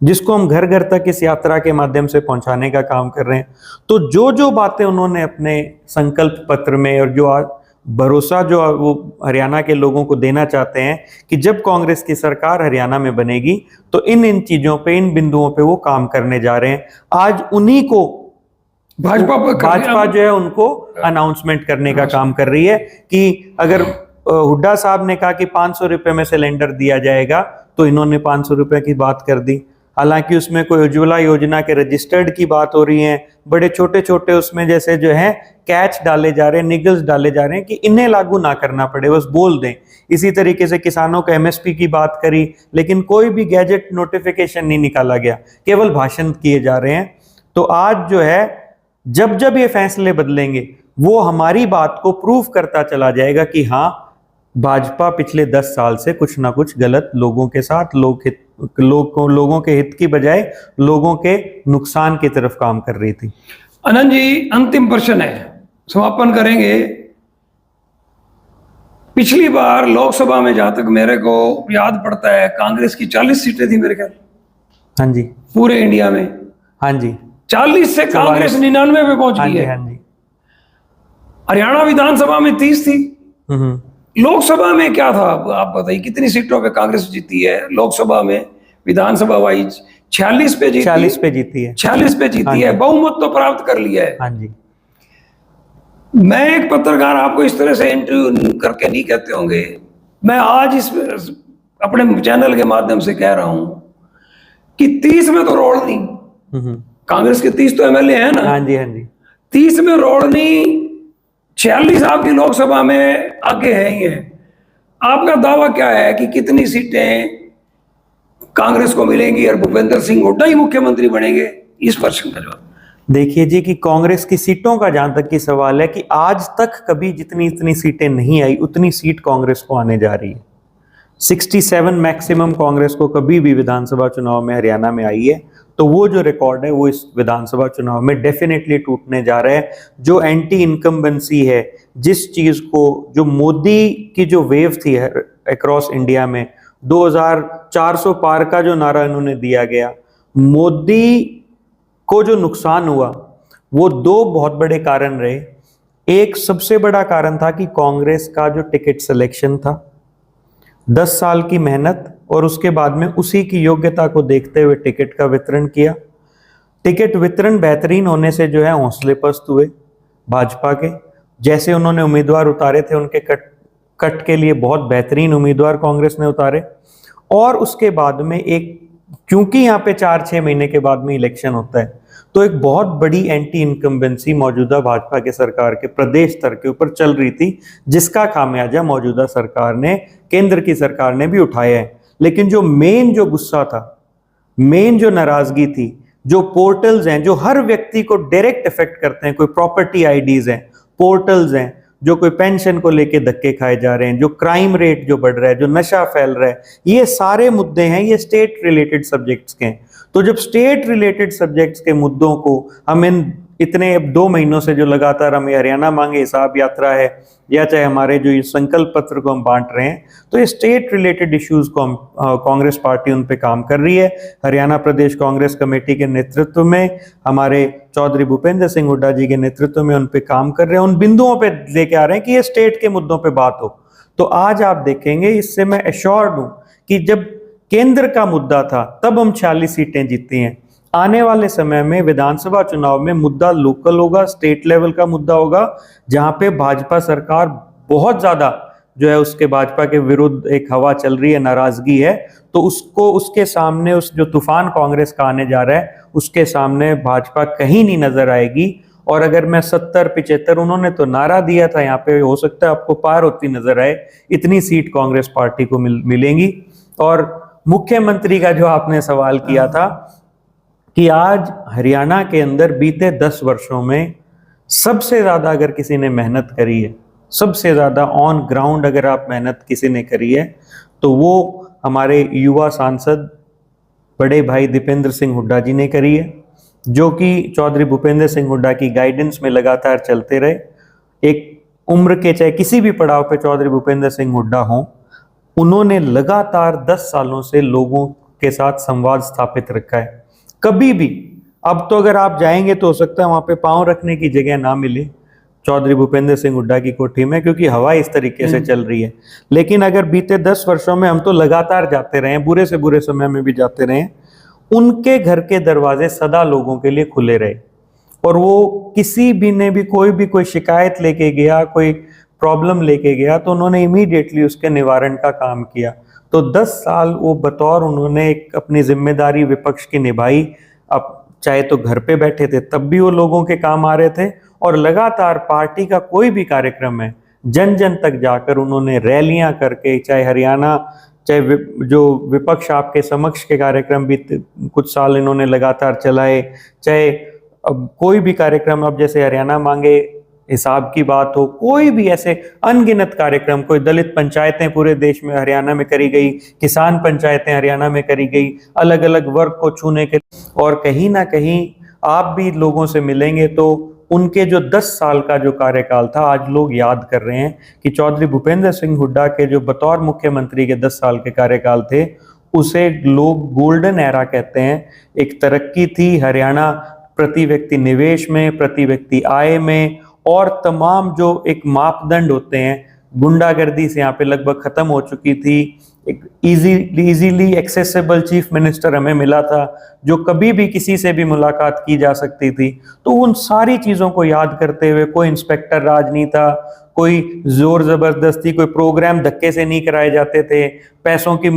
जिसको हम घर घर तक इस यात्रा के माध्यम से पहुंचाने का काम कर रहे हैं। तो जो जो बातें उन्होंने अपने संकल्प पत्र में और जो भरोसा जो वो हरियाणा के लोगों को देना चाहते हैं कि जब कांग्रेस की सरकार हरियाणा में बनेगी तो इन चीजों पे, इन बिंदुओं पे वो काम करने जा रहे हैं। आज उन्हीं को भाजपा जो है उनको अनाउंसमेंट करने का काम कर रही है कि अगर हुड्डा साहब ने कहा कि 500 रुपए में सिलेंडर दिया जाएगा तो इन्होंने 500 रुपए की बात कर दी। हालांकि उसमें कोई उज्ज्वला योजना के रजिस्टर्ड की बात हो रही है, बड़े छोटे छोटे उसमें जैसे जो है कैच डाले जा रहे हैं, निगल्स डाले जा रहे हैं कि इन्हें लागू ना करना पड़े, बस बोल दें। इसी तरीके से किसानों को एमएसपी की बात करी, लेकिन कोई भी गैजेट नोटिफिकेशन नहीं निकाला गया, केवल भाषण किए जा रहे हैं। तो आज जो है जब जब ये फैसले बदलेंगे वो हमारी बात को प्रूव करता चला जाएगा कि हाँ, भाजपा पिछले 10 साल से कुछ ना कुछ गलत लोगों के साथ, लोगों के हित की बजाय लोगों के नुकसान की तरफ काम कर रही थी। आनंद जी, अंतिम प्रश्न है, समापन करेंगे। पिछली बार लोकसभा में जहां तक मेरे को याद पड़ता है कांग्रेस की 40 सीटें थी मेरे ख्याल। हाँ जी, पूरे इंडिया में। हाँ जी, 40 से कांग्रेस 99 पे पहुंच गई है। हाँ जी। हरियाणा विधानसभा में 30 थी। लोकसभा में क्या था आप बताइए, कितनी सीटों पे कांग्रेस जीती है लोकसभा में? विधानसभा वाइज 46 पे जीती, 46 पे जीती है, 46 पे जीती है, बहुमत तो प्राप्त कर लिया है। हाँ जी। मैं एक पत्रकार, आपको इस तरह से इंटरव्यू करके नहीं कहते होंगे, मैं आज इस अपने चैनल के माध्यम से कह रहा हूं कि 30 में तो रोड नहीं, कांग्रेस के 30 तो एमएलए है ना। हाँ जी, हाँ जी। 30 में रोड नहीं, 46 आपकी लोकसभा में आगे है ही है। आपका दावा क्या है कि कितनी सीटें कांग्रेस को मिलेंगी और भूपेंद्र सिंह हुड्डा ही मुख्यमंत्री बनेंगे? इस प्रश्न का जवाब देखिए जी कि कांग्रेस की सीटों का जहां तक की सवाल है कि आज तक कभी जितनी इतनी सीटें नहीं आई उतनी सीट कांग्रेस को आने जा रही है। 67 मैक्सिमम कांग्रेस को कभी भी विधानसभा चुनाव में हरियाणा में आई है। तो वो जो रिकॉर्ड है वो इस विधानसभा चुनाव में डेफिनेटली टूटने जा रहा है। जो एंटी इनकम्बेंसी है, जिस चीज को, जो मोदी की जो वेव थी अक्रॉस इंडिया में 2400 पार का जो नारा इन्होंने दिया गया, मोदी को जो नुकसान हुआ वो 2 बहुत बड़े कारण रहे। एक सबसे बड़ा कारण था कि कांग्रेस का जो टिकट सिलेक्शन था, 10 साल की मेहनत और उसके बाद में उसी की योग्यता को देखते हुए टिकट का वितरण किया। टिकट वितरण बेहतरीन होने से जो है हौसले पस्त हुए भाजपा के। जैसे उन्होंने उम्मीदवार उतारे थे उनके कट के लिए बहुत बेहतरीन उम्मीदवार कांग्रेस ने उतारे। और उसके बाद में क्योंकि यहाँ पे 4-6 महीने के बाद में इलेक्शन होता है, तो एक बहुत बड़ी एंटी इनकम्बेंसी मौजूदा भाजपा के सरकार के प्रदेश स्तर के ऊपर चल रही थी, जिसका खामियाजा मौजूदा सरकार ने, केंद्र की सरकार ने भी उठाया है। लेकिन जो मेन जो गुस्सा था, मेन जो नाराजगी थी, जो पोर्टल्स हैं जो हर व्यक्ति को डायरेक्ट इफेक्ट करते हैं, कोई प्रॉपर्टी आईडीज हैं, पोर्टल्स हैं, जो कोई पेंशन को लेके धक्के खाए जा रहे हैं, जो क्राइम रेट जो बढ़ रहा है, जो नशा फैल रहा है, ये सारे मुद्दे हैं, ये स्टेट रिलेटेड सब्जेक्ट्स के हैं। तो जब स्टेट रिलेटेड सब्जेक्ट्स के मुद्दों को हम इतने 2 महीनों से जो लगातार हमें हरियाणा मांगे हिसाब यात्रा है या चाहे हमारे जो ये संकल्प पत्र को हम बांट रहे हैं, तो ये स्टेट रिलेटेड इश्यूज को हम कांग्रेस पार्टी उन पे काम कर रही है। हरियाणा प्रदेश कांग्रेस कमेटी के नेतृत्व में, हमारे चौधरी भूपेंद्र सिंह हुड्डा जी के नेतृत्व में उन पे काम कर रहे हैं, उन बिंदुओं पे लेके आ रहे हैं कि ये स्टेट के मुद्दों पे बात हो। तो आज आप देखेंगे, इससे मैं एश्योर्ड हूं कि जब केंद्र का मुद्दा था तब हम 46 सीटें जीती हैं। आने वाले समय में विधानसभा चुनाव में मुद्दा लोकल होगा, स्टेट लेवल का मुद्दा होगा, जहां पे भाजपा सरकार बहुत ज्यादा जो है उसके भाजपा के विरुद्ध एक हवा चल रही है, नाराजगी है, तो उसको उसके सामने उस जो तूफान कांग्रेस का आने जा रहा है उसके सामने भाजपा कहीं नहीं नजर आएगी। और अगर मैं 70-75, उन्होंने तो नारा दिया था यहाँ पे, हो सकता है आपको पार होती नजर आए, इतनी सीट कांग्रेस पार्टी को मिलेंगी। और मुख्यमंत्री का जो आपने सवाल किया था कि आज हरियाणा के अंदर बीते 10 वर्षों में सबसे ज्यादा अगर किसी ने मेहनत करी है, सबसे ज्यादा ऑन ग्राउंड अगर आप मेहनत किसी ने करी है, तो वो हमारे युवा सांसद बड़े भाई दीपेंद्र सिंह हुड्डा जी ने करी है, जो कि चौधरी भूपेंद्र सिंह हुड्डा की गाइडेंस में लगातार चलते रहे। एक उम्र के चाहे किसी भी पड़ाव पे चौधरी भूपेंद्र सिंह हुड्डा हों, उन्होंने लगातार 10 सालों से लोगों के साथ संवाद स्थापित रखा है। कभी भी, अब तो अगर आप जाएंगे तो हो सकता है वहां पे पांव रखने की जगह ना मिले चौधरी भूपेंद्र सिंह हुड्डा की कोठी में, क्योंकि हवा इस तरीके से चल रही है। लेकिन अगर बीते 10 वर्षों में हम तो लगातार जाते रहे, बुरे से बुरे समय में भी जाते रहे, उनके घर के दरवाजे सदा लोगों के लिए खुले रहे। और वो किसी भी ने भी कोई शिकायत लेके गया, कोई प्रॉब्लम लेके गया, तो उन्होंने इमीडिएटली उसके निवारण का काम किया। तो 10 साल वो बतौर उन्होंने एक अपनी जिम्मेदारी विपक्ष की निभाई। अब चाहे तो घर पे बैठे थे तब भी वो लोगों के काम आ रहे थे, और लगातार पार्टी का कोई भी कार्यक्रम है जन जन तक जाकर उन्होंने रैलियां करके, चाहे हरियाणा, चाहे जो विपक्ष आपके समक्ष के कार्यक्रम भी कुछ साल इन्होंने लगातार चलाए, चाहे अब कोई भी कार्यक्रम, अब जैसे हरियाणा मांगे हिसाब की बात हो, कोई भी ऐसे अनगिनत कार्यक्रम, कोई दलित पंचायतें पूरे देश में हरियाणा में करी गई, किसान पंचायतें हरियाणा में करी गई, अलग अलग वर्ग को छूने के। और कहीं ना कहीं आप भी लोगों से मिलेंगे तो उनके जो 10 साल का जो कार्यकाल था, आज लोग याद कर रहे हैं कि चौधरी भूपेंद्र सिंह हुड्डा के जो बतौर मुख्यमंत्री के 10 साल के कार्यकाल थे, उसे लोग गोल्डन एरा कहते हैं। एक तरक्की थी हरियाणा प्रति व्यक्ति निवेश में, प्रति व्यक्ति आय में, और तमाम जो एक मापदंड होते हैं, गुंडागर्दी से यहाँ पे लगभग खत्म हो चुकी थी। एक इजीली एक्सेसिबल चीफ मिनिस्टर हमें मिला था, जो कभी भी किसी से भी मुलाकात की जा सकती थी। तो उन सारी चीज़ों को याद करते हुए, कोई इंस्पेक्टर राज नहीं था, कोई जोर जबरदस्ती, कोई प्रोग्राम धक्के से नहीं कराए जाते थे, पैसों की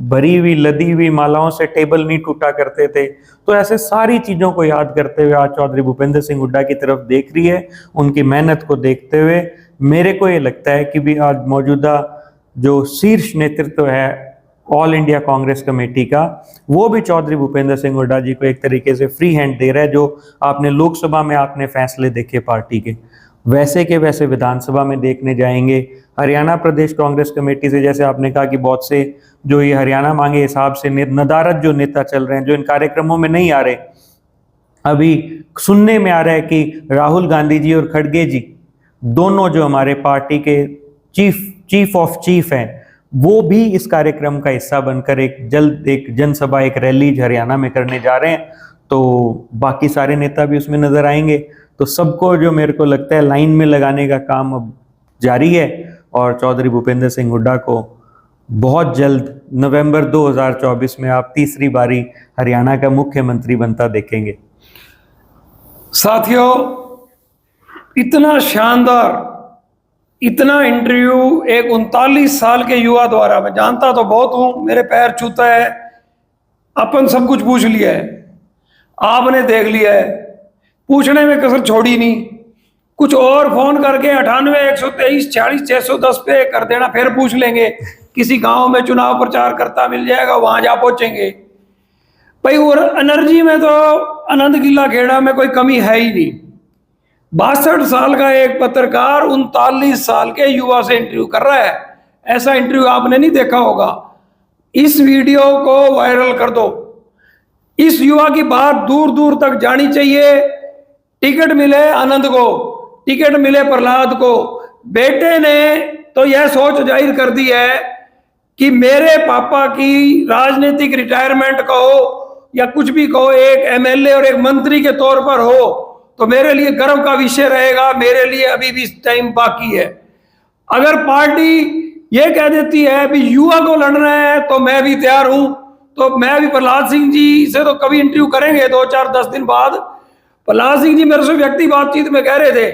भरी हुई लदी हुई मालाओं से टेबल नहीं टूटा करते थे। तो ऐसे सारी चीज़ों को याद करते हुए आज चौधरी भूपेंद्र सिंह हुड्डा की तरफ देख रही है, उनकी मेहनत को देखते हुए मेरे को ये लगता है कि भी आज मौजूदा जो शीर्ष नेतृत्व है ऑल इंडिया कांग्रेस कमेटी का, वो भी चौधरी भूपेंद्र सिंह हुड्डा जी को एक तरीके से फ्री हैंड दे रहा है। जो आपने लोकसभा में आपने फैसले देखे पार्टी के, वैसे के वैसे विधानसभा में देखने जाएंगे। हरियाणा प्रदेश कांग्रेस कमेटी से, जैसे आपने कहा कि बहुत से जो ये हरियाणा मांगे हिसाब से नदारद जो नेता चल रहे हैं, जो इन कार्यक्रमों में नहीं आ रहे, अभी सुनने में आ रहा है कि राहुल गांधी जी और खड़गे जी दोनों जो हमारे पार्टी के चीफ ऑफ चीफ हैं, वो भी इस कार्यक्रम का हिस्सा बनकर एक जनसभा, एक रैली हरियाणा में करने जा रहे हैं। तो बाकी सारे नेता भी उसमें नजर आएंगे। तो सबको जो मेरे को लगता है लाइन में लगाने का काम अब जारी है, और चौधरी भूपेंद्र सिंह हुड्डा को बहुत जल्द नवंबर 2024 में आप तीसरी बारी हरियाणा का मुख्यमंत्री बनता देखेंगे। साथियों, इतना शानदार, इतना इंटरव्यू एक 39 साल के युवा द्वारा, मैं जानता तो बहुत हूं, मेरे पैर छूता है, अपन सब कुछ पूछ लिया है, आपने देख लिया है, पूछने में कसर छोड़ी नहीं। कुछ और फोन करके 98 123 46 610 पे कर देना, फिर पूछ लेंगे। किसी गांव में चुनाव प्रचार करता मिल जाएगा, वहां जा पहुंचेंगे भाई। और एनर्जी में तो आनंद किला खेड़ा में कोई कमी है ही नहीं। 62 साल का एक पत्रकार 39 साल के युवा से इंटरव्यू कर रहा है। ऐसा इंटरव्यू आपने नहीं देखा होगा। इस वीडियो को वायरल कर दो। इस युवा की बात दूर दूर तक जानी चाहिए। टिकट मिले आनंद को, टिकट मिले प्रहलाद को। बेटे ने तो यह सोच जाहिर कर दी है कि मेरे पापा की राजनीतिक रिटायरमेंट कहो या कुछ भी कहो, एक एमएलए और एक मंत्री के तौर पर हो तो मेरे लिए गर्व का विषय रहेगा। मेरे लिए अभी भी टाइम बाकी है। अगर पार्टी ये कह देती है भी युवा को लड़ना है तो मैं भी तैयार हूं, तो मैं भी प्रहलाद सिंह जी से तो कभी इंटरव्यू करेंगे 2 4 10 दिन बाद। प्रहलाद सिंह जी मेरे से व्यक्ति बातचीत में कह रहे थे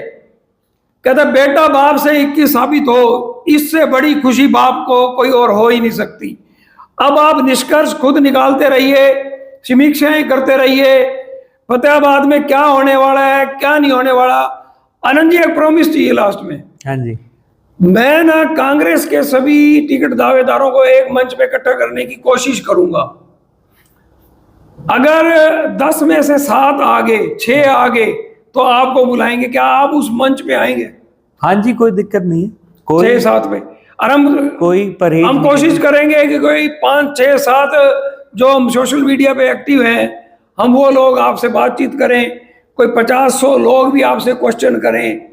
कहता बेटा बाप से 21 साबित हो, इससे बड़ी खुशी बाप को कोई और हो ही नहीं सकती। अब आप निष्कर्ष खुद निकालते रहिए, समीक्षाएं करते रहिए, फतेहाबाद में क्या होने वाला है क्या नहीं होने वाला। आनंद जी एक प्रॉमिस चाहिए लास्ट में। हाँ जी। मैं ना कांग्रेस के सभी टिकट दावेदारों को एक मंच पे इकट्ठा करने की कोशिश करूंगा। अगर 10 में से 7 आगे 6 आगे तो आपको बुलाएंगे, क्या आप उस मंच पे आएंगे? हाँ जी, कोई दिक्कत नहीं है, कोई 6-7 पे। और हम परहेज हम नहीं कोशिश करेंगे कि कोई 5-6-7 जो हम सोशल मीडिया पे एक्टिव हैं, हम वो लोग आपसे बातचीत करें, कोई 50-100 लोग भी आपसे क्वेश्चन करें।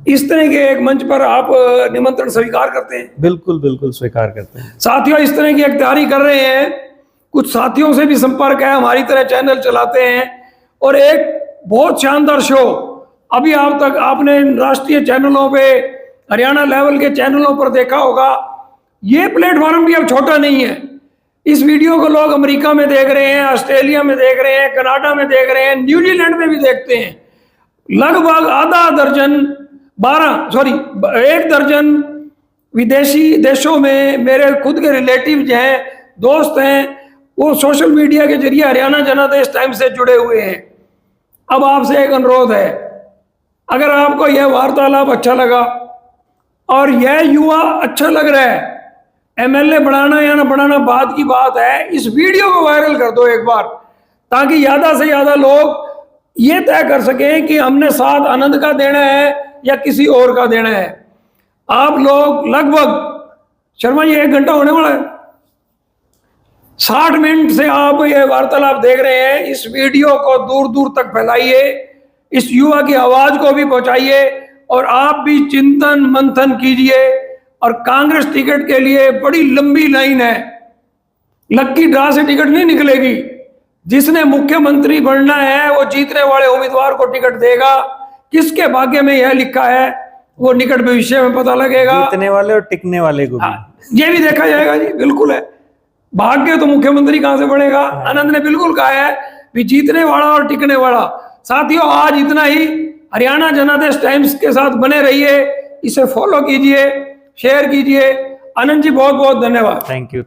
इस तरह के एक मंच पर आप निमंत्रण स्वीकार करते हैं? बिल्कुल बिल्कुल स्वीकार करते हैं। साथियों इस तरह की एक तैयारी कर रहे हैं, कुछ साथियों से भी संपर्क है, हमारी तरह चैनल चलाते हैं, और एक बहुत शानदार शो अभी आप तक आपने राष्ट्रीय चैनलों पे, हरियाणा लेवल के चैनलों पर देखा होगा। ये प्लेटफॉर्म भी अब छोटा नहीं है। इस वीडियो को लोग अमेरिका में देख रहे हैं, ऑस्ट्रेलिया में देख रहे हैं, कनाडा में देख रहे हैं, न्यूजीलैंड में भी देखते हैं। लगभग एक दर्जन विदेशी देशों में मेरे खुद के रिलेटिव हैं, दोस्त हैं, वो सोशल मीडिया के जरिए हरियाणा जनादेश टाइम्स से जुड़े हुए हैं। अब आपसे एक अनुरोध है, अगर आपको यह वार्तालाप अच्छा लगा और यह युवा अच्छा लग रहा है, एमएलए बढ़ाना या ना बढ़ाना बात की बात है, इस वीडियो को वायरल कर दो एक बार, ताकि ज्यादा से ज्यादा लोग ये तय कर सकें कि हमने साथ आनंद का देना है या किसी और का देना है। आप लोग लगभग, शर्मा जी 1 घंटा होने वाला है, 60 मिनट से आप ये वार्तालाप देख रहे हैं। इस वीडियो को दूर दूर तक फैलाइए, इस युवा की आवाज को भी पहुंचाइए, और आप भी चिंतन मंथन कीजिए। और कांग्रेस टिकट के लिए बड़ी लंबी लाइन है, लक्की ड्रा से टिकट नहीं निकलेगी। जिसने मुख्यमंत्री बनना है वो जीतने वाले उम्मीदवार को टिकट देगा। किसके भाग्य में यह लिखा है वो निकट भविष्य में पता लगेगा। जीतने वाले और टिकने वाले को भी ये भी देखा जाएगा जी, बिल्कुल है। भाग्य तो मुख्यमंत्री कहां से बनेगा? आनंद ने बिल्कुल कहा है भी जीतने वाला और टिकने वाला। साथियों आज इतना ही। हरियाणा जनादेश टाइम्स के साथ बने रहिए, इसे फॉलो कीजिए, शेयर कीजिए। आनंद जी बहुत बहुत धन्यवाद। Thank you.